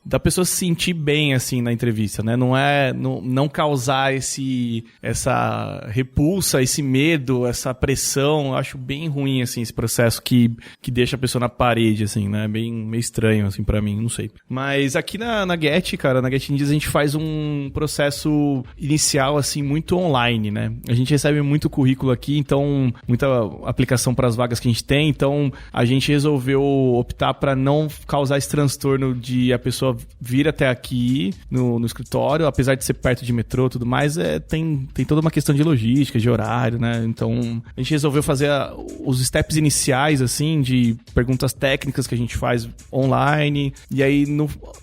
da pessoa se sentir bem, assim, na entrevista, né? Não causar essa repulsa, esse medo, essa pressão. Eu acho bem ruim, assim, esse processo que deixa a pessoa na parede, assim, né? Bem meio estranho, assim, pra mim, não sei. Mas aqui na Get, cara, na Get Indies, a gente faz um processo inicial, assim, muito online, né? A gente recebe muito currículo aqui, então, muita aplicação para as vagas que a gente tem, então a gente resolveu optar para não causar esse transtorno de a pessoa vir até aqui no escritório, apesar de ser perto de metrô e tudo mais, tem toda uma questão de logística, de horário, né? Então a gente resolveu fazer os steps iniciais, assim, de perguntas técnicas que a gente faz online, e aí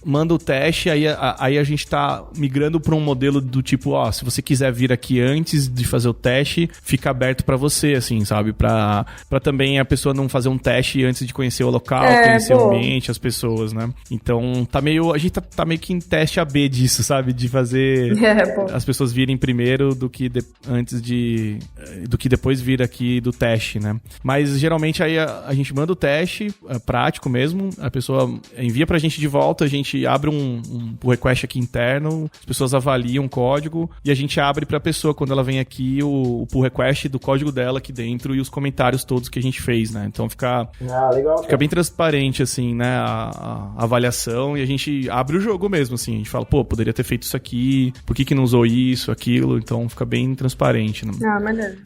manda o teste, aí a gente tá migrando para um modelo do tipo, se você quiser vir aqui antes de fazer o teste, fica aberto para você, assim, sabe? Pra também a pessoa não fazer um teste antes de conhecer o local, conhecer o ambiente, as pessoas, né? Então, a gente tá meio que em teste AB disso, sabe? De fazer as pessoas virem primeiro do que depois vir aqui do teste, né? Mas, geralmente, aí a gente manda o teste, prático mesmo, a pessoa envia pra gente de volta, a gente abre um pull request aqui interno, as pessoas avaliam o código e a gente abre pra pessoa, quando ela vem aqui, o pull request do código dela aqui dentro e os comentários todos que a gente fez, né? Então fica bem transparente, assim, né? A avaliação, e a gente abre o jogo mesmo, assim. A gente fala, poderia ter feito isso aqui, por que não usou isso, aquilo? Então fica bem transparente, né? Maneiro.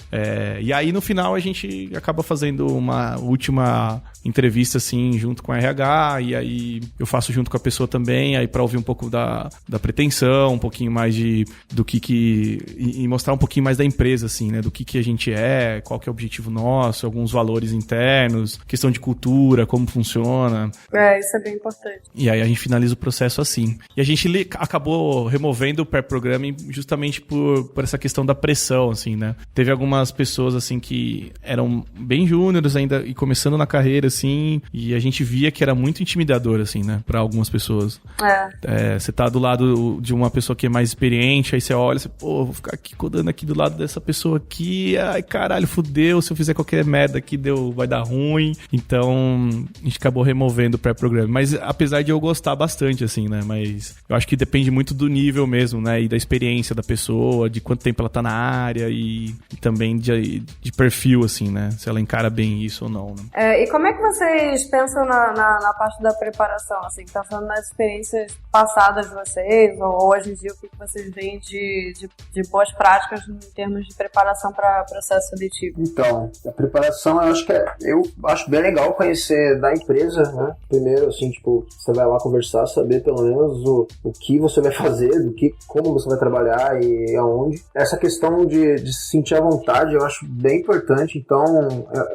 E aí no final a gente acaba fazendo uma última entrevista, assim, junto com a RH, e aí eu faço junto com a pessoa também, aí pra ouvir um pouco da pretensão, um pouquinho mais do que e mostrar um pouquinho mais da empresa, assim, né? Do que a gente qual que é o objetivo nosso, alguns valores internos, questão de cultura, como funciona. Isso é bem importante. E aí a gente finaliza o processo assim. E a gente acabou removendo o pair programming justamente por essa questão da pressão, assim, né? Teve algumas pessoas, assim, que eram bem júniores ainda e começando na carreira, assim, e a gente via que era muito intimidador, assim, né? Pra algumas pessoas. Você tá do lado de uma pessoa que é mais experiente, aí você olha, vou ficar aqui codando aqui do lado dessa pessoa aqui, ai, caralho, fudeu, se eu fizer qualquer merda aqui vai dar ruim. Então, a gente acabou removendo o pré-programa. Mas, apesar de eu gostar bastante, assim, né? Mas eu acho que depende muito do nível mesmo, né? E da experiência da pessoa, de quanto tempo ela tá na área e também de perfil, assim, né? Se ela encara bem isso ou não, né? E como é que vocês pensam na parte da preparação, assim? Tá falando das experiências passadas de vocês, ou hoje em dia, o que vocês veem de boas práticas em termos de preparação para processo seletivo? Então, a preparação, eu acho bem legal conhecer da empresa, né? Primeiro, assim, tipo, você vai lá conversar, saber pelo menos o que você vai fazer, como você vai trabalhar e aonde. Essa questão de se sentir à vontade, eu acho bem importante. Então,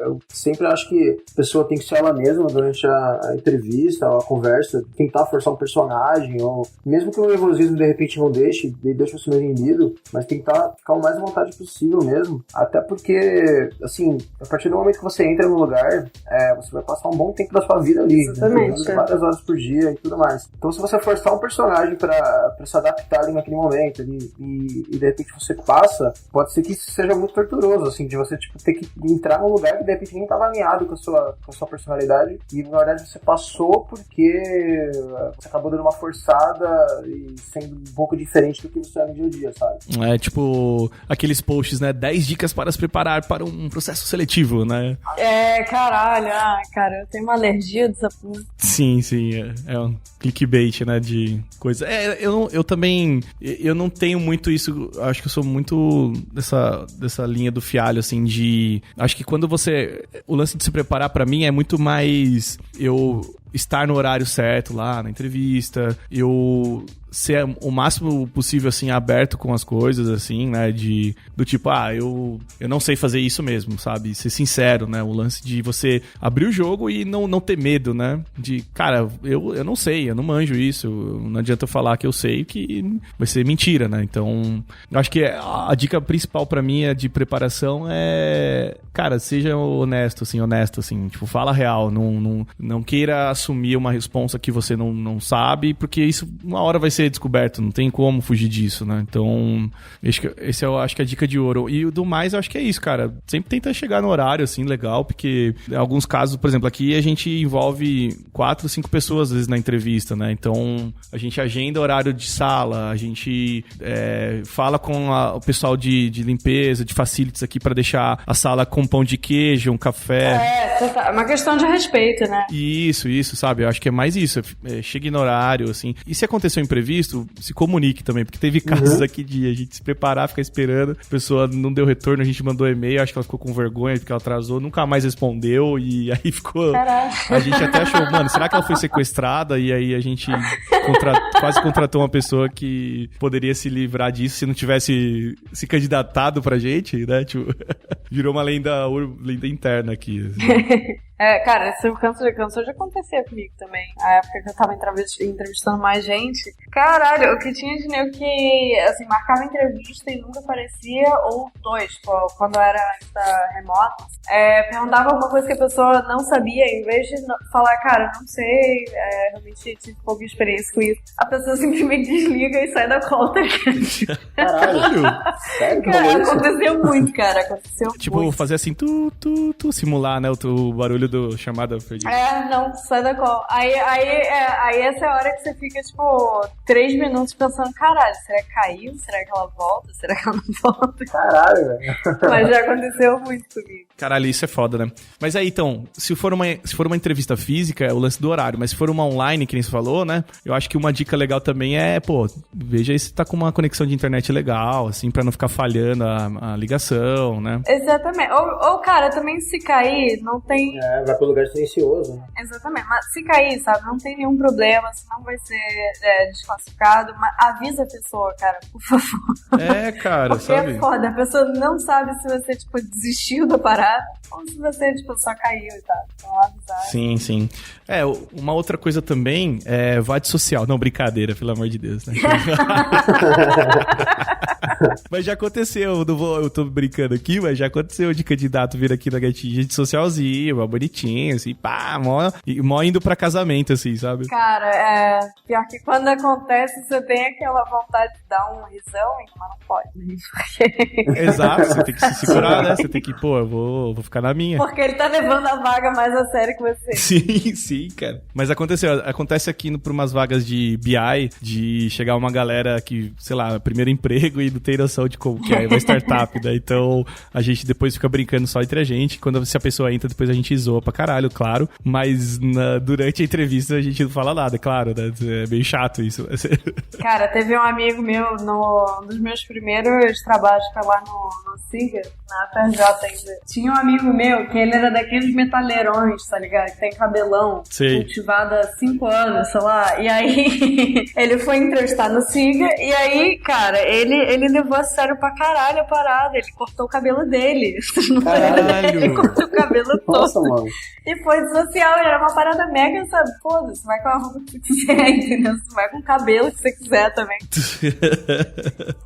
eu sempre acho que a pessoa tem que ser ela mesma durante a entrevista, a conversa, tentar forçar um personagem, ou mesmo que o nervosismo de repente não deixe você meio inibido, mas tentar ficar o mais à vontade possível mesmo. Até porque, assim, a partir do momento que você entra no lugar, você vai passar um bom tempo da sua vida ali. Exatamente. Várias horas por dia e tudo mais. Então, se você forçar um personagem pra se adaptar ali naquele momento ali, e de repente você passa, pode ser que isso seja muito torturoso, assim, de você, tipo, ter que entrar num lugar que de repente nem estava alinhado com a sua personalidade, e na verdade você passou porque você acabou dando uma forçada e sendo um pouco diferente do que você é no dia a dia, sabe? É tipo aqueles posts, né? 10 dicas para se preparar para um processo seletivo, né? Caralho, cara, eu tenho uma alergia dessa porra. Sim, é um clickbait, né, de coisa. Eu também, eu não tenho muito isso, acho que eu sou muito dessa linha do fialho, assim, acho que quando o lance de se preparar pra mim é muito mais eu estar no horário certo lá na entrevista, eu ser o máximo possível, assim, aberto com as coisas, assim, né, do tipo, eu não sei fazer isso mesmo, sabe, ser sincero, né, o lance de você abrir o jogo e não ter medo, né, de, cara, eu não sei, eu não manjo isso, não adianta eu falar que eu sei, que vai ser mentira, né, então, eu acho que a dica principal pra mim de preparação é, cara, seja honesto, assim, tipo, fala real, não queira assumir uma responsa que você não sabe, porque isso uma hora vai ser descoberto, não tem como fugir disso, né? Então, esse eu acho que é a dica de ouro. E do mais, eu acho que é isso, cara. Sempre tenta chegar no horário, assim, legal, porque em alguns casos, por exemplo, aqui a gente envolve 4, 5 pessoas, às vezes, na entrevista, né? Então, a gente agenda horário de sala, a gente fala com o pessoal de limpeza, de facilities aqui pra deixar a sala com pão de queijo, um café. É uma questão de respeito, né? Isso, sabe? Eu acho que é mais isso. Chegue no horário, assim. E se aconteceu um imprevisto, se comunique também, porque teve casos aqui de a gente se preparar, ficar esperando, a pessoa não deu retorno, a gente mandou e-mail, acho que ela ficou com vergonha porque ela atrasou, nunca mais respondeu, e aí ficou... Caraca. A gente até achou, mano, será que ela foi sequestrada? E aí a gente quase contratou uma pessoa que poderia se livrar disso se não tivesse se candidatado pra gente, né? Tipo, virou uma lenda interna aqui. Assim. Cara, isso cansou de acontecer comigo também. A época que eu tava entrevistando mais gente. Caralho, o que tinha de nego que, assim, marcava entrevista e nunca aparecia, ou tipo, quando era remoto, perguntava alguma coisa que a pessoa não sabia, em vez de falar, cara, não sei, realmente tive pouca experiência com isso, a pessoa simplesmente desliga e sai da conta. Caralho! Sério? Cara, aconteceu muito, cara, tipo, muito. fazer assim, tu, simular, né, o barulho do chamada perdida. Não, sai da call. Aí essa é a hora que você fica, tipo, 3 minutos pensando, caralho, será que caiu? Será que ela volta? Será que ela não volta? Caralho, velho. Mas já aconteceu muito comigo. Caralho, isso é foda, né? Mas aí, então, se for uma entrevista física, é o lance do horário, mas se for uma online, que nem você falou, né? Eu acho que uma dica legal também é, veja aí se tá com uma conexão de internet legal, assim, pra não ficar falhando a ligação, né? Exatamente. Ou, cara, também se cair, não tem... Vai pro lugar silencioso, né? Exatamente. Mas se cair, sabe, não tem nenhum problema, se não vai ser desclassificado, mas avisa a pessoa, cara, por favor. Cara, porque sabe? É foda, a pessoa não sabe se você, tipo, desistiu da parada ou se você, tipo, só caiu e tal. Então, avisar. Sim. Uma outra coisa também é VAD social. Não, brincadeira, pelo amor de Deus, né? Mas já aconteceu, eu tô brincando aqui, mas já aconteceu de candidato vir aqui na rede socialzinha, mó bonitinho, assim, pá, mó indo pra casamento, assim, sabe? Cara, pior que quando acontece, você tem aquela vontade de dar um risão, mas não pode, né? Exato, você tem que se segurar, né? Você tem que, eu vou ficar na minha. Porque ele tá levando a vaga mais a sério que você. Sim, cara. Mas acontece aqui por umas vagas de BI, de chegar uma galera que, sei lá, primeiro emprego e não tem noção de como que é uma startup, né? Então, a gente depois fica brincando só entre a gente. Se a pessoa entra, depois a gente zoa pra caralho, claro. Mas durante a entrevista a gente não fala nada, claro, né? É meio chato isso. Cara, teve um amigo meu, um dos meus primeiros trabalhos foi lá no SIGA, na FRJ ainda. Tinha um amigo meu que ele era daqueles metaleirões, tá ligado? Que tem cabelão, cultivado há 5 anos, sei lá. E aí, ele foi entrevistar no SIGA, e aí, cara, ele levou a sério pra caralho a parada. Ele cortou o cabelo dele. Caralho! Ele cortou o cabelo todo. Nossa, mano. E foi social, e era uma parada mega, sabe? Foda-se, vai com a roupa que você quiser, entendeu? Você vai com o cabelo que você quiser também.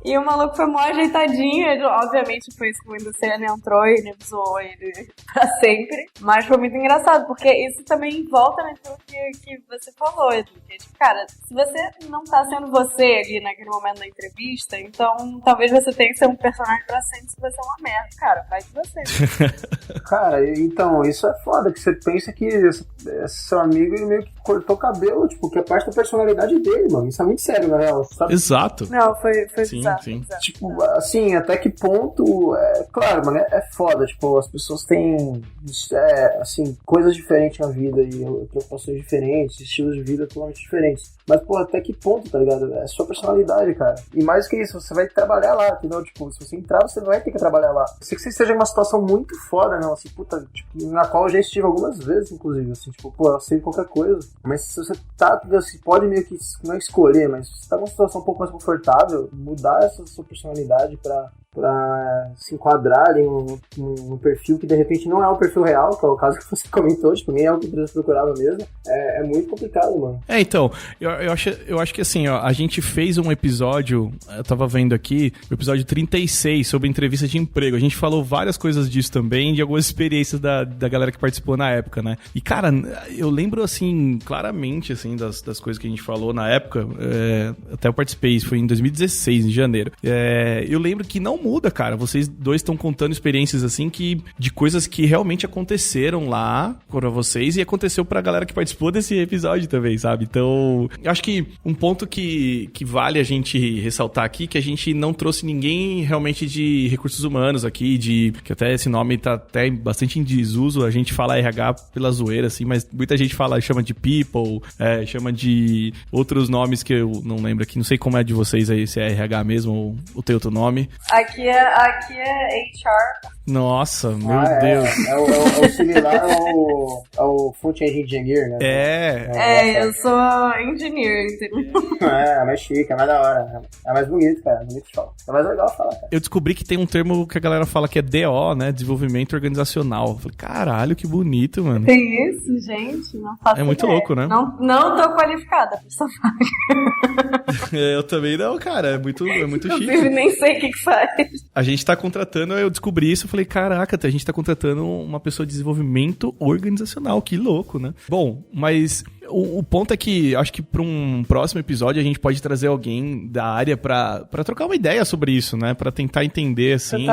E o maluco foi mó ajeitadinho, ele, obviamente foi isso que o Industriano entrou e ele zoou ele pra sempre. Mas foi muito engraçado, porque isso também volta naquilo que você falou, Edu. Que, tipo, cara, se você não tá sendo você ali naquele momento da entrevista, então talvez você tenha que ser um personagem pra sempre se você é uma merda. Cara, faz de você. Cara, então, isso é foda, que você pensa que esse seu amigo ele meio que cortou o cabelo, tipo, que é parte da personalidade dele, mano. Isso é muito sério, na real, sabe? Exato. Não, foi Sim, bizarro, sim. bizarro. Tipo, assim, até que ponto... claro, mano, é foda. Tipo, as pessoas têm, assim, coisas diferentes na vida e preocupações diferentes, estilos de vida totalmente diferentes. Mas, pô, até que ponto, tá ligado? É sua personalidade, cara. E mais que isso, você vai trabalhar lá, entendeu? Tipo, se você entrar, você vai ter que trabalhar lá. Eu sei que você esteja em uma situação muito foda, não, assim, puta, tipo, na qual eu já estive algumas vezes, inclusive, assim, tipo, pô, eu sei qualquer coisa. Mas se você tá, assim, pode meio que, não é escolher, mas se você tá numa situação um pouco mais confortável, mudar essa sua personalidade pra se enquadrar ali num perfil que de repente não é o perfil real, que é o caso que você comentou, tipo, nem é o que você procurava mesmo, é muito complicado, mano. Então, eu acho que assim, ó, a gente fez um episódio, eu tava vendo aqui, o episódio 36, sobre entrevista de emprego. A gente falou várias coisas disso também, de algumas experiências da galera que participou na época, né? E, cara, eu lembro, assim, claramente, assim, das coisas que a gente falou na época, até eu participei, isso foi em 2016, em janeiro. Eu lembro que não muda, cara. Vocês dois estão contando experiências, assim, de coisas que realmente aconteceram lá pra vocês e aconteceu pra galera que participou desse episódio também, sabe? Então, eu acho que um ponto que vale a gente ressaltar aqui, que a gente não trouxe ninguém realmente de recursos humanos aqui, que até esse nome tá até bastante em desuso, a gente fala RH pela zoeira, assim, mas muita gente chama de people, chama de outros nomes que eu não lembro aqui, não sei como é de vocês aí, se é RH mesmo ou tem outro nome. Aqui é HR. Nossa, meu Deus. É o similar ao front-end engineer, né? Eu sou engineer, entendeu? É mais chique, é mais da hora. É mais bonito, cara. Bonito de falar. É mais legal falar, cara. Eu descobri que tem um termo que a galera fala que é DO, né? Desenvolvimento Organizacional. Eu falei, caralho, que bonito, mano. Tem isso, gente? Não faço ideia. Muito louco, né? Não tô qualificada pra essa vaga. Eu também não, cara. É muito chique. Eu nem sei o que faz. A gente tá contratando, eu descobri isso, eu falei, caraca, a gente tá contratando uma pessoa de desenvolvimento organizacional, que louco, né? Bom, mas o ponto é que acho que para um próximo episódio a gente pode trazer alguém da área pra trocar uma ideia sobre isso, né? Pra tentar entender, assim,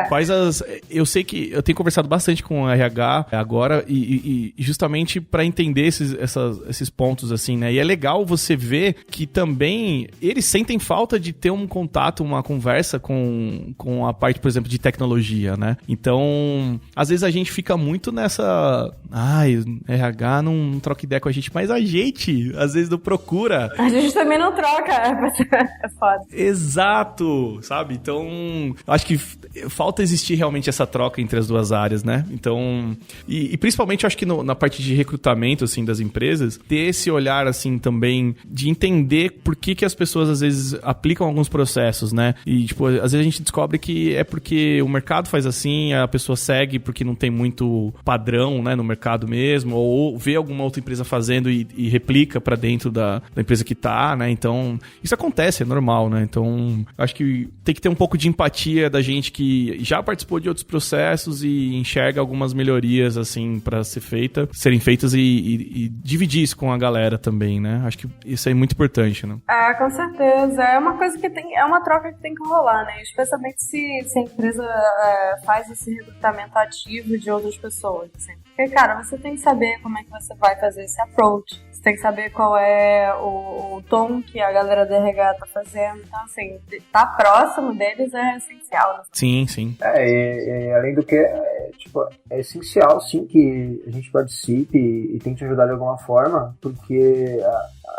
quais as... Eu sei que eu tenho conversado bastante com o RH agora e justamente pra entender esses pontos, assim, né? E é legal você ver que também eles sentem falta de ter um contato, uma conversa com a parte, por exemplo, de tecnologia, né? Então, às vezes a gente fica muito nessa... RH não troca ideia com a gente, mas a gente, às vezes, não procura. A gente também não troca, é foda. Exato, sabe? Então, acho que falta existir realmente essa troca entre as duas áreas, né? Então, e principalmente, acho que na parte de recrutamento, assim, das empresas, ter esse olhar, assim, também, de entender por que as pessoas, às vezes, aplicam alguns processos, né? E, tipo, às vezes a gente descobre que é porque o mercado faz assim, a pessoa segue porque não tem muito padrão, né, no mercado mesmo, ou vê alguma outra empresa fazendo e replica pra dentro da empresa que tá, né? Então, isso acontece, é normal, né? Então, acho que tem que ter um pouco de empatia da gente que já participou de outros processos e enxerga algumas melhorias, assim, pra serem feitas e dividir isso com a galera também, né? Acho que isso é muito importante, né? Com certeza. É uma coisa que é uma troca que tem que rolar, né? Especialmente se a empresa faz esse recrutamento ativo de outras pessoas, assim. Porque, cara, você tem que saber como é que você vai fazer esse approach. Você tem que saber qual é o tom que a galera da RH tá fazendo. Então, assim, tá próximo deles é essencial. Né? Sim, sim. Além do que, é essencial, sim, que a gente participe e tente ajudar de alguma forma, porque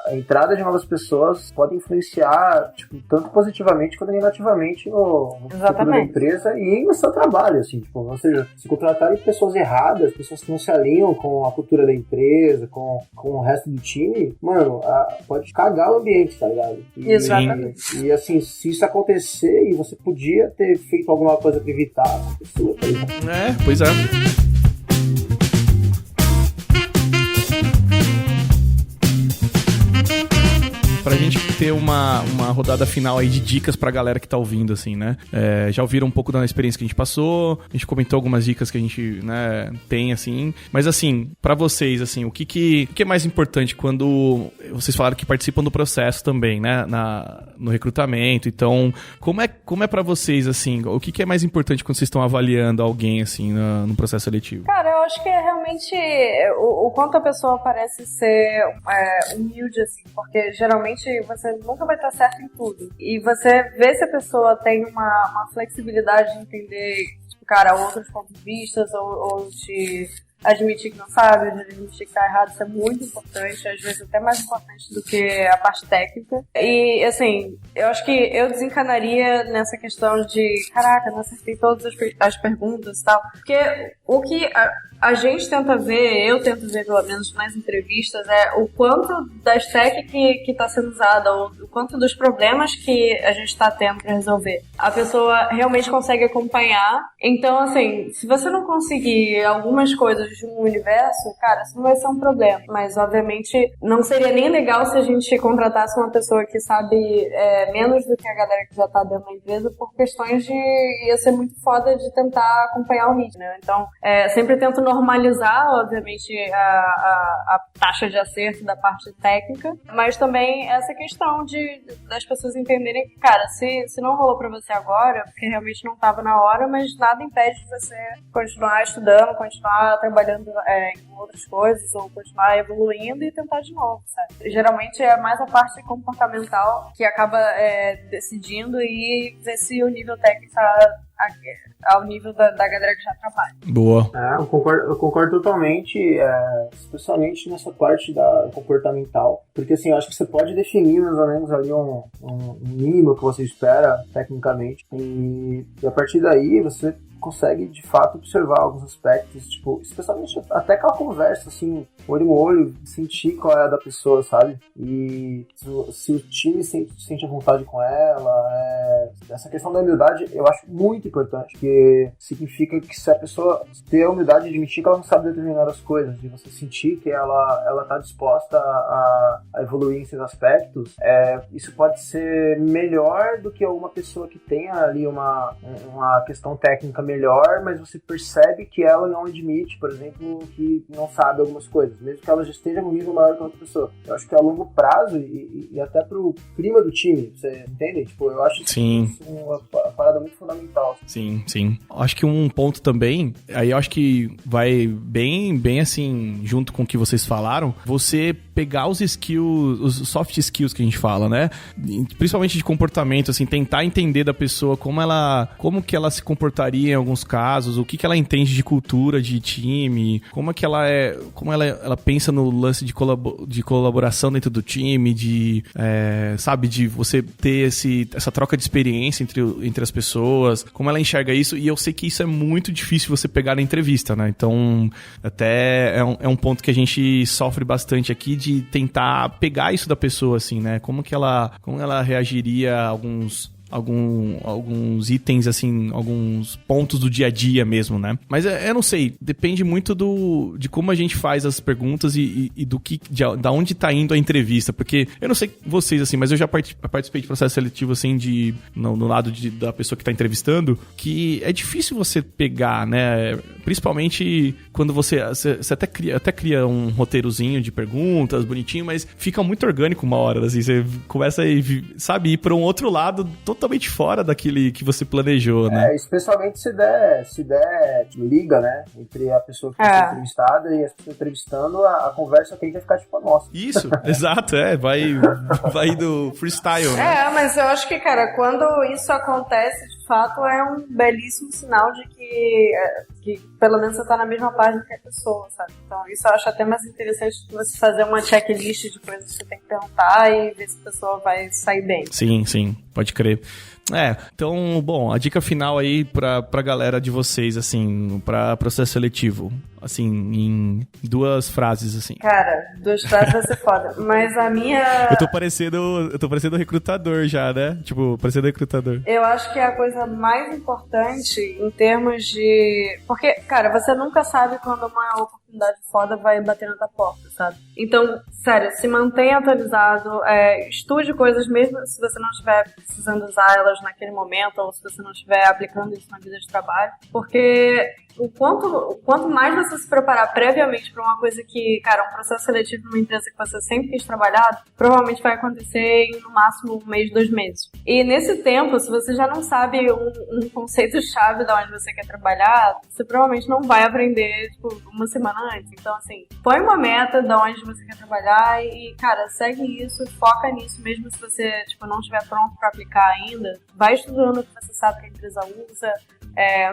a entrada de novas pessoas pode influenciar, tanto positivamente quanto negativamente no futuro da empresa e no seu trabalho, assim, ou seja, se contratarem pessoas erradas, pessoas que não se alinham com a cultura da empresa, com o resto do time, mano, pode cagar o ambiente, tá ligado? Exatamente. E assim, se isso acontecer e você podia ter feito alguma coisa pra evitar essa pessoa, tá ligado? Pois é. pra gente ter uma rodada final aí de dicas pra galera que tá ouvindo, assim, né? Já ouviram um pouco da experiência que a gente passou, a gente comentou algumas dicas que a gente, né, tem, assim. Mas, assim, pra vocês, assim, o que é mais importante quando vocês falaram que participam do processo também, né? No recrutamento. Então, como é pra vocês, assim, o que é mais importante quando vocês estão avaliando alguém, assim, no processo seletivo? Cara, eu acho que é realmente o quanto a pessoa parece ser humilde, assim, porque geralmente você nunca vai estar certo em tudo. E você vê se a pessoa tem uma flexibilidade de entender, tipo, cara, outros pontos de vista, ou de admitir que não sabe, de admitir que tá errado, isso é muito importante, às vezes até mais importante do que a parte técnica. E, assim, eu acho que eu desencanaria nessa questão de, caraca, não acertei todas as perguntas e tal, porque o que a gente tenta ver, eu tento ver pelo menos nas entrevistas, é o quanto da stack que tá sendo usada, ou o quanto dos problemas que a gente tá tendo pra resolver, a pessoa realmente consegue acompanhar. Então, assim, se você não conseguir algumas coisas de um universo, cara, isso não vai ser um problema. Mas, obviamente, não seria nem legal se a gente contratasse uma pessoa que sabe menos do que a galera que já tá dentro da empresa, por questões de ia ser muito foda de tentar acompanhar o ritmo, né? Então, sempre tento normalizar, obviamente, a taxa de acerto da parte técnica, mas também essa questão das pessoas entenderem que, cara, se não rolou pra você agora, porque realmente não tava na hora, mas nada impede de você continuar estudando, continuar trabalhando em outras coisas, ou continuar evoluindo e tentar de novo, sabe? Geralmente é mais a parte comportamental que acaba decidindo, e ver se o nível técnico tá ao nível da galera que já trabalha. Boa. Eu concordo totalmente, especialmente nessa parte da comportamental, porque assim, eu acho que você pode definir mais ou menos ali um mínimo que você espera tecnicamente, e a partir daí você consegue de fato observar alguns aspectos, tipo, especialmente até aquela conversa, assim, olho no olho, sentir qual é a da pessoa, sabe? E se o time sente a vontade com ela, essa questão da humildade eu acho muito importante, porque significa que se a pessoa ter a humildade de admitir que ela não sabe determinadas coisas, de você sentir que ela tá disposta a evoluir em seus aspectos, isso pode ser melhor do que uma pessoa que tenha ali uma questão técnica melhor, mas você percebe que ela não admite, por exemplo, que não sabe algumas coisas, mesmo que ela já esteja num nível maior que a outra pessoa. Eu acho que a longo prazo, e até pro clima do time, você entende? Tipo, eu acho isso uma parada muito fundamental. Sim, sim. Acho que um ponto também, aí eu acho que vai bem assim, junto com o que vocês falaram, você pegar os skills, os soft skills que a gente fala, né? Principalmente de comportamento, assim, tentar entender da pessoa como que ela se comportaria em alguns casos, o que ela entende de cultura, de time, como ela pensa no lance de colaboração dentro do time, de você ter essa troca de experiência entre as pessoas, como ela enxerga isso, e eu sei que isso é muito difícil você pegar na entrevista, né? Então, até é um ponto que a gente sofre bastante aqui, de tentar pegar isso da pessoa, assim, né? Como ela reagiria a alguns itens, assim, alguns pontos do dia a dia mesmo, né? Mas eu não sei, depende muito de como a gente faz as perguntas e da onde tá indo a entrevista, porque eu não sei vocês, assim, mas eu já participei de processo seletivo, assim, no lado da pessoa que tá entrevistando, que é difícil você pegar, né? Principalmente quando você até cria um roteirozinho de perguntas, bonitinho, mas fica muito orgânico uma hora, assim, você começa a ir pra um outro lado totalmente fora daquele que você planejou, né? Especialmente se der liga, né? Entre a pessoa que está entrevistada e a pessoa entrevistando, a conversa tende a ficar tipo a nossa. Isso, exato, vai do freestyle, né? Mas eu acho que, cara, quando isso acontece, de fato, é um belíssimo sinal de que pelo menos você tá na mesma página que a pessoa, sabe? Então isso eu acho até mais interessante de você fazer uma checklist de coisas que você tem que perguntar e ver se a pessoa vai sair bem. Sim, pode crer. Então, bom, a dica final aí pra galera de vocês, assim, pra processo seletivo, assim, em 2 frases, assim. Cara, 2 frases vai ser foda, mas a minha... Eu tô parecendo recrutador já, né? Tipo, parecendo recrutador. Eu acho que é a coisa mais importante em termos de... Porque, cara, você nunca sabe quando uma oportunidade oportunidade foda vai bater na tua porta, sabe? Então, sério, se mantenha atualizado, estude coisas mesmo se você não estiver precisando usar elas naquele momento, ou se você não estiver aplicando isso na vida de trabalho, porque o quanto mais você se preparar previamente para uma coisa que, cara, um processo seletivo numa empresa que você sempre quis trabalhar, provavelmente vai acontecer em, no máximo, 1 mês, 2 meses. E nesse tempo, se você já não sabe um conceito-chave de onde você quer trabalhar, você provavelmente não vai aprender, tipo, 1 semana antes. Então, assim, põe uma meta de onde você quer trabalhar e, cara, segue isso, foca nisso, mesmo se você, tipo, não estiver pronto para aplicar ainda. Vai estudando o que você sabe que a empresa usa,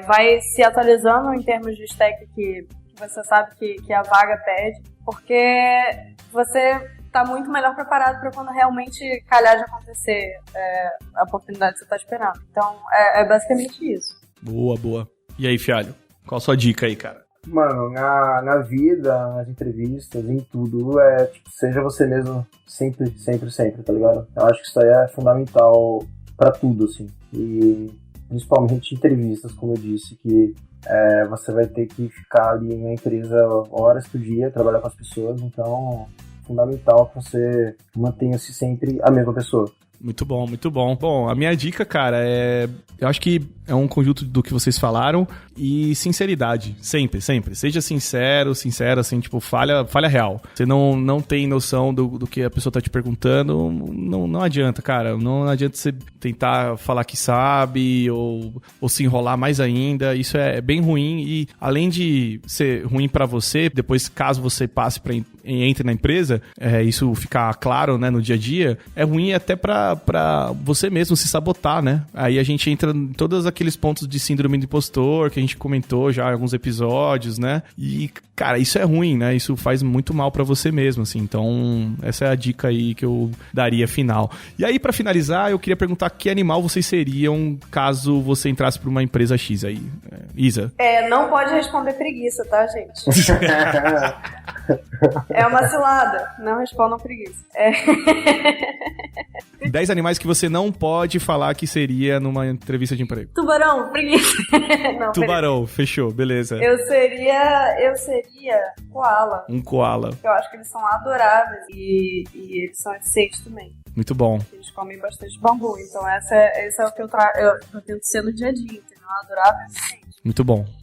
vai se atualizando em termos de stack que você sabe que a vaga pede, porque você tá muito melhor preparado para quando realmente calhar de acontecer a oportunidade que você tá esperando. Então, é basicamente isso. Boa. E aí, Fialho? Qual a sua dica aí, cara? Mano, na vida, nas entrevistas, em tudo, tipo, seja você mesmo sempre, tá ligado? Eu acho que isso aí é fundamental pra tudo, assim. E principalmente entrevistas, como eu disse, que você vai ter que ficar ali na empresa horas por dia, trabalhar com as pessoas, então é fundamental que você mantenha-se sempre a mesma pessoa. Muito bom, muito bom. Bom, a minha dica, cara, eu acho que é um conjunto do que vocês falaram e sinceridade, sempre. Seja sincero, assim, tipo, falha real. Você não tem noção do que a pessoa tá te perguntando, não adianta, cara. Não adianta você tentar falar que sabe ou se enrolar mais ainda. Isso é bem ruim e, além de ser ruim pra você, depois, caso você passe e entre na empresa, isso ficar claro, né, no dia a dia, é ruim até pra você mesmo se sabotar, né? Aí a gente entra em todos aqueles pontos de síndrome do impostor que a gente comentou já em alguns episódios, né? E, cara, isso é ruim, né? Isso faz muito mal pra você mesmo, assim. Então, essa é a dica aí que eu daria final. E aí, pra finalizar, eu queria perguntar que animal vocês seriam caso você entrasse pra uma empresa X aí. Isa? Não pode responder preguiça, tá, gente? É uma cilada. Não respondam preguiça. 10 animais que você não pode falar que seria numa entrevista de emprego. Tubarão, preguiça. Não, Tubarão, fechou, beleza. Eu seria koala. Um koala. Eu acho que eles são adoráveis e eles são eficientes também. Muito bom. Eles comem bastante bambu, então esse é o que eu tento ser no dia a dia, entendeu? Adorável e eficiente.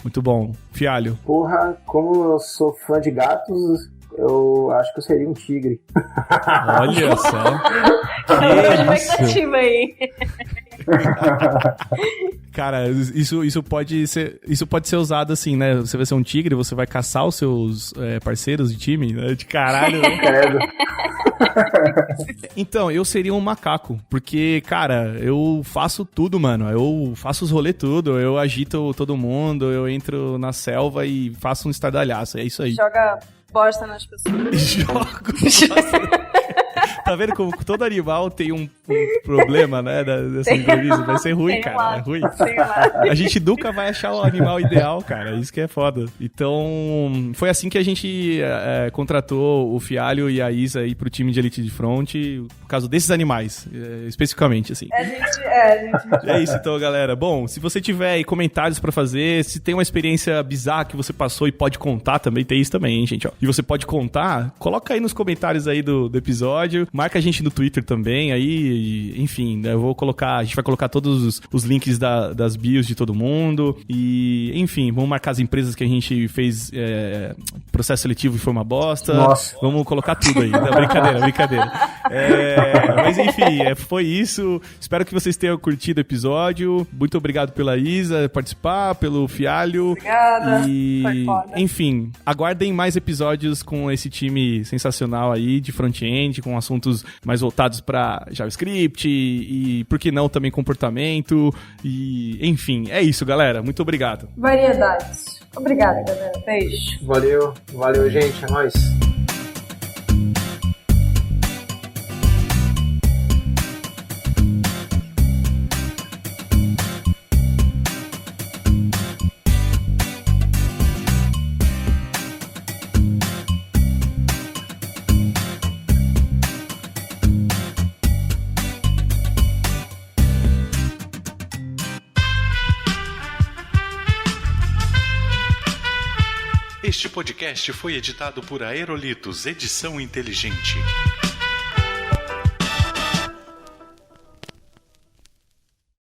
Muito bom. Fialho. Porra, como eu sou fã de gatos, eu acho que eu seria um tigre. Olha só. Que expectativa aí. Cara, isso pode ser usado assim, né? Você vai ser um tigre, você vai caçar os seus parceiros de time, né? De caralho, né? Credo. Então, eu seria um macaco, porque, cara, eu faço tudo, mano. Eu faço os rolês tudo, eu agito todo mundo, eu entro na selva e faço um estardalhaço, é isso aí. Joga bosta nas pessoas. Jogo bosta. Tá vendo como todo animal tem um problema, né, dessa entrevista? Vai ser ruim, cara. É ruim. A gente nunca vai achar o animal ideal, cara. Isso que é foda. Então, foi assim que a gente contratou o Fialho e a Isa aí pro time de Elite de Front, por causa desses animais, especificamente, assim. É isso então, galera. Bom, se você tiver aí comentários pra fazer, se tem uma experiência bizarra que você passou e pode contar também, tem isso também, hein, gente? Ó. E você pode contar, coloca aí nos comentários aí do episódio, marca a gente no Twitter também, aí, enfim, né, a gente vai colocar todos os links das bios de todo mundo, e, enfim, vamos marcar as empresas que a gente fez processo seletivo e foi uma bosta. Nossa. Vamos colocar tudo aí, né? Brincadeira. Mas, enfim, foi isso. Espero que vocês tenham curtido o episódio. Muito obrigado pela Isa participar, pelo Fialho. Obrigada. E, enfim, aguardem mais episódios com esse time sensacional aí de front-end, com assuntos mais voltados para JavaScript e, por que não, também comportamento. E, enfim, é isso, galera. Muito obrigado. Variedades. Obrigada, galera. Beijo. Valeu, gente. É nóis. Este podcast foi editado por Aerolitos Edição Inteligente.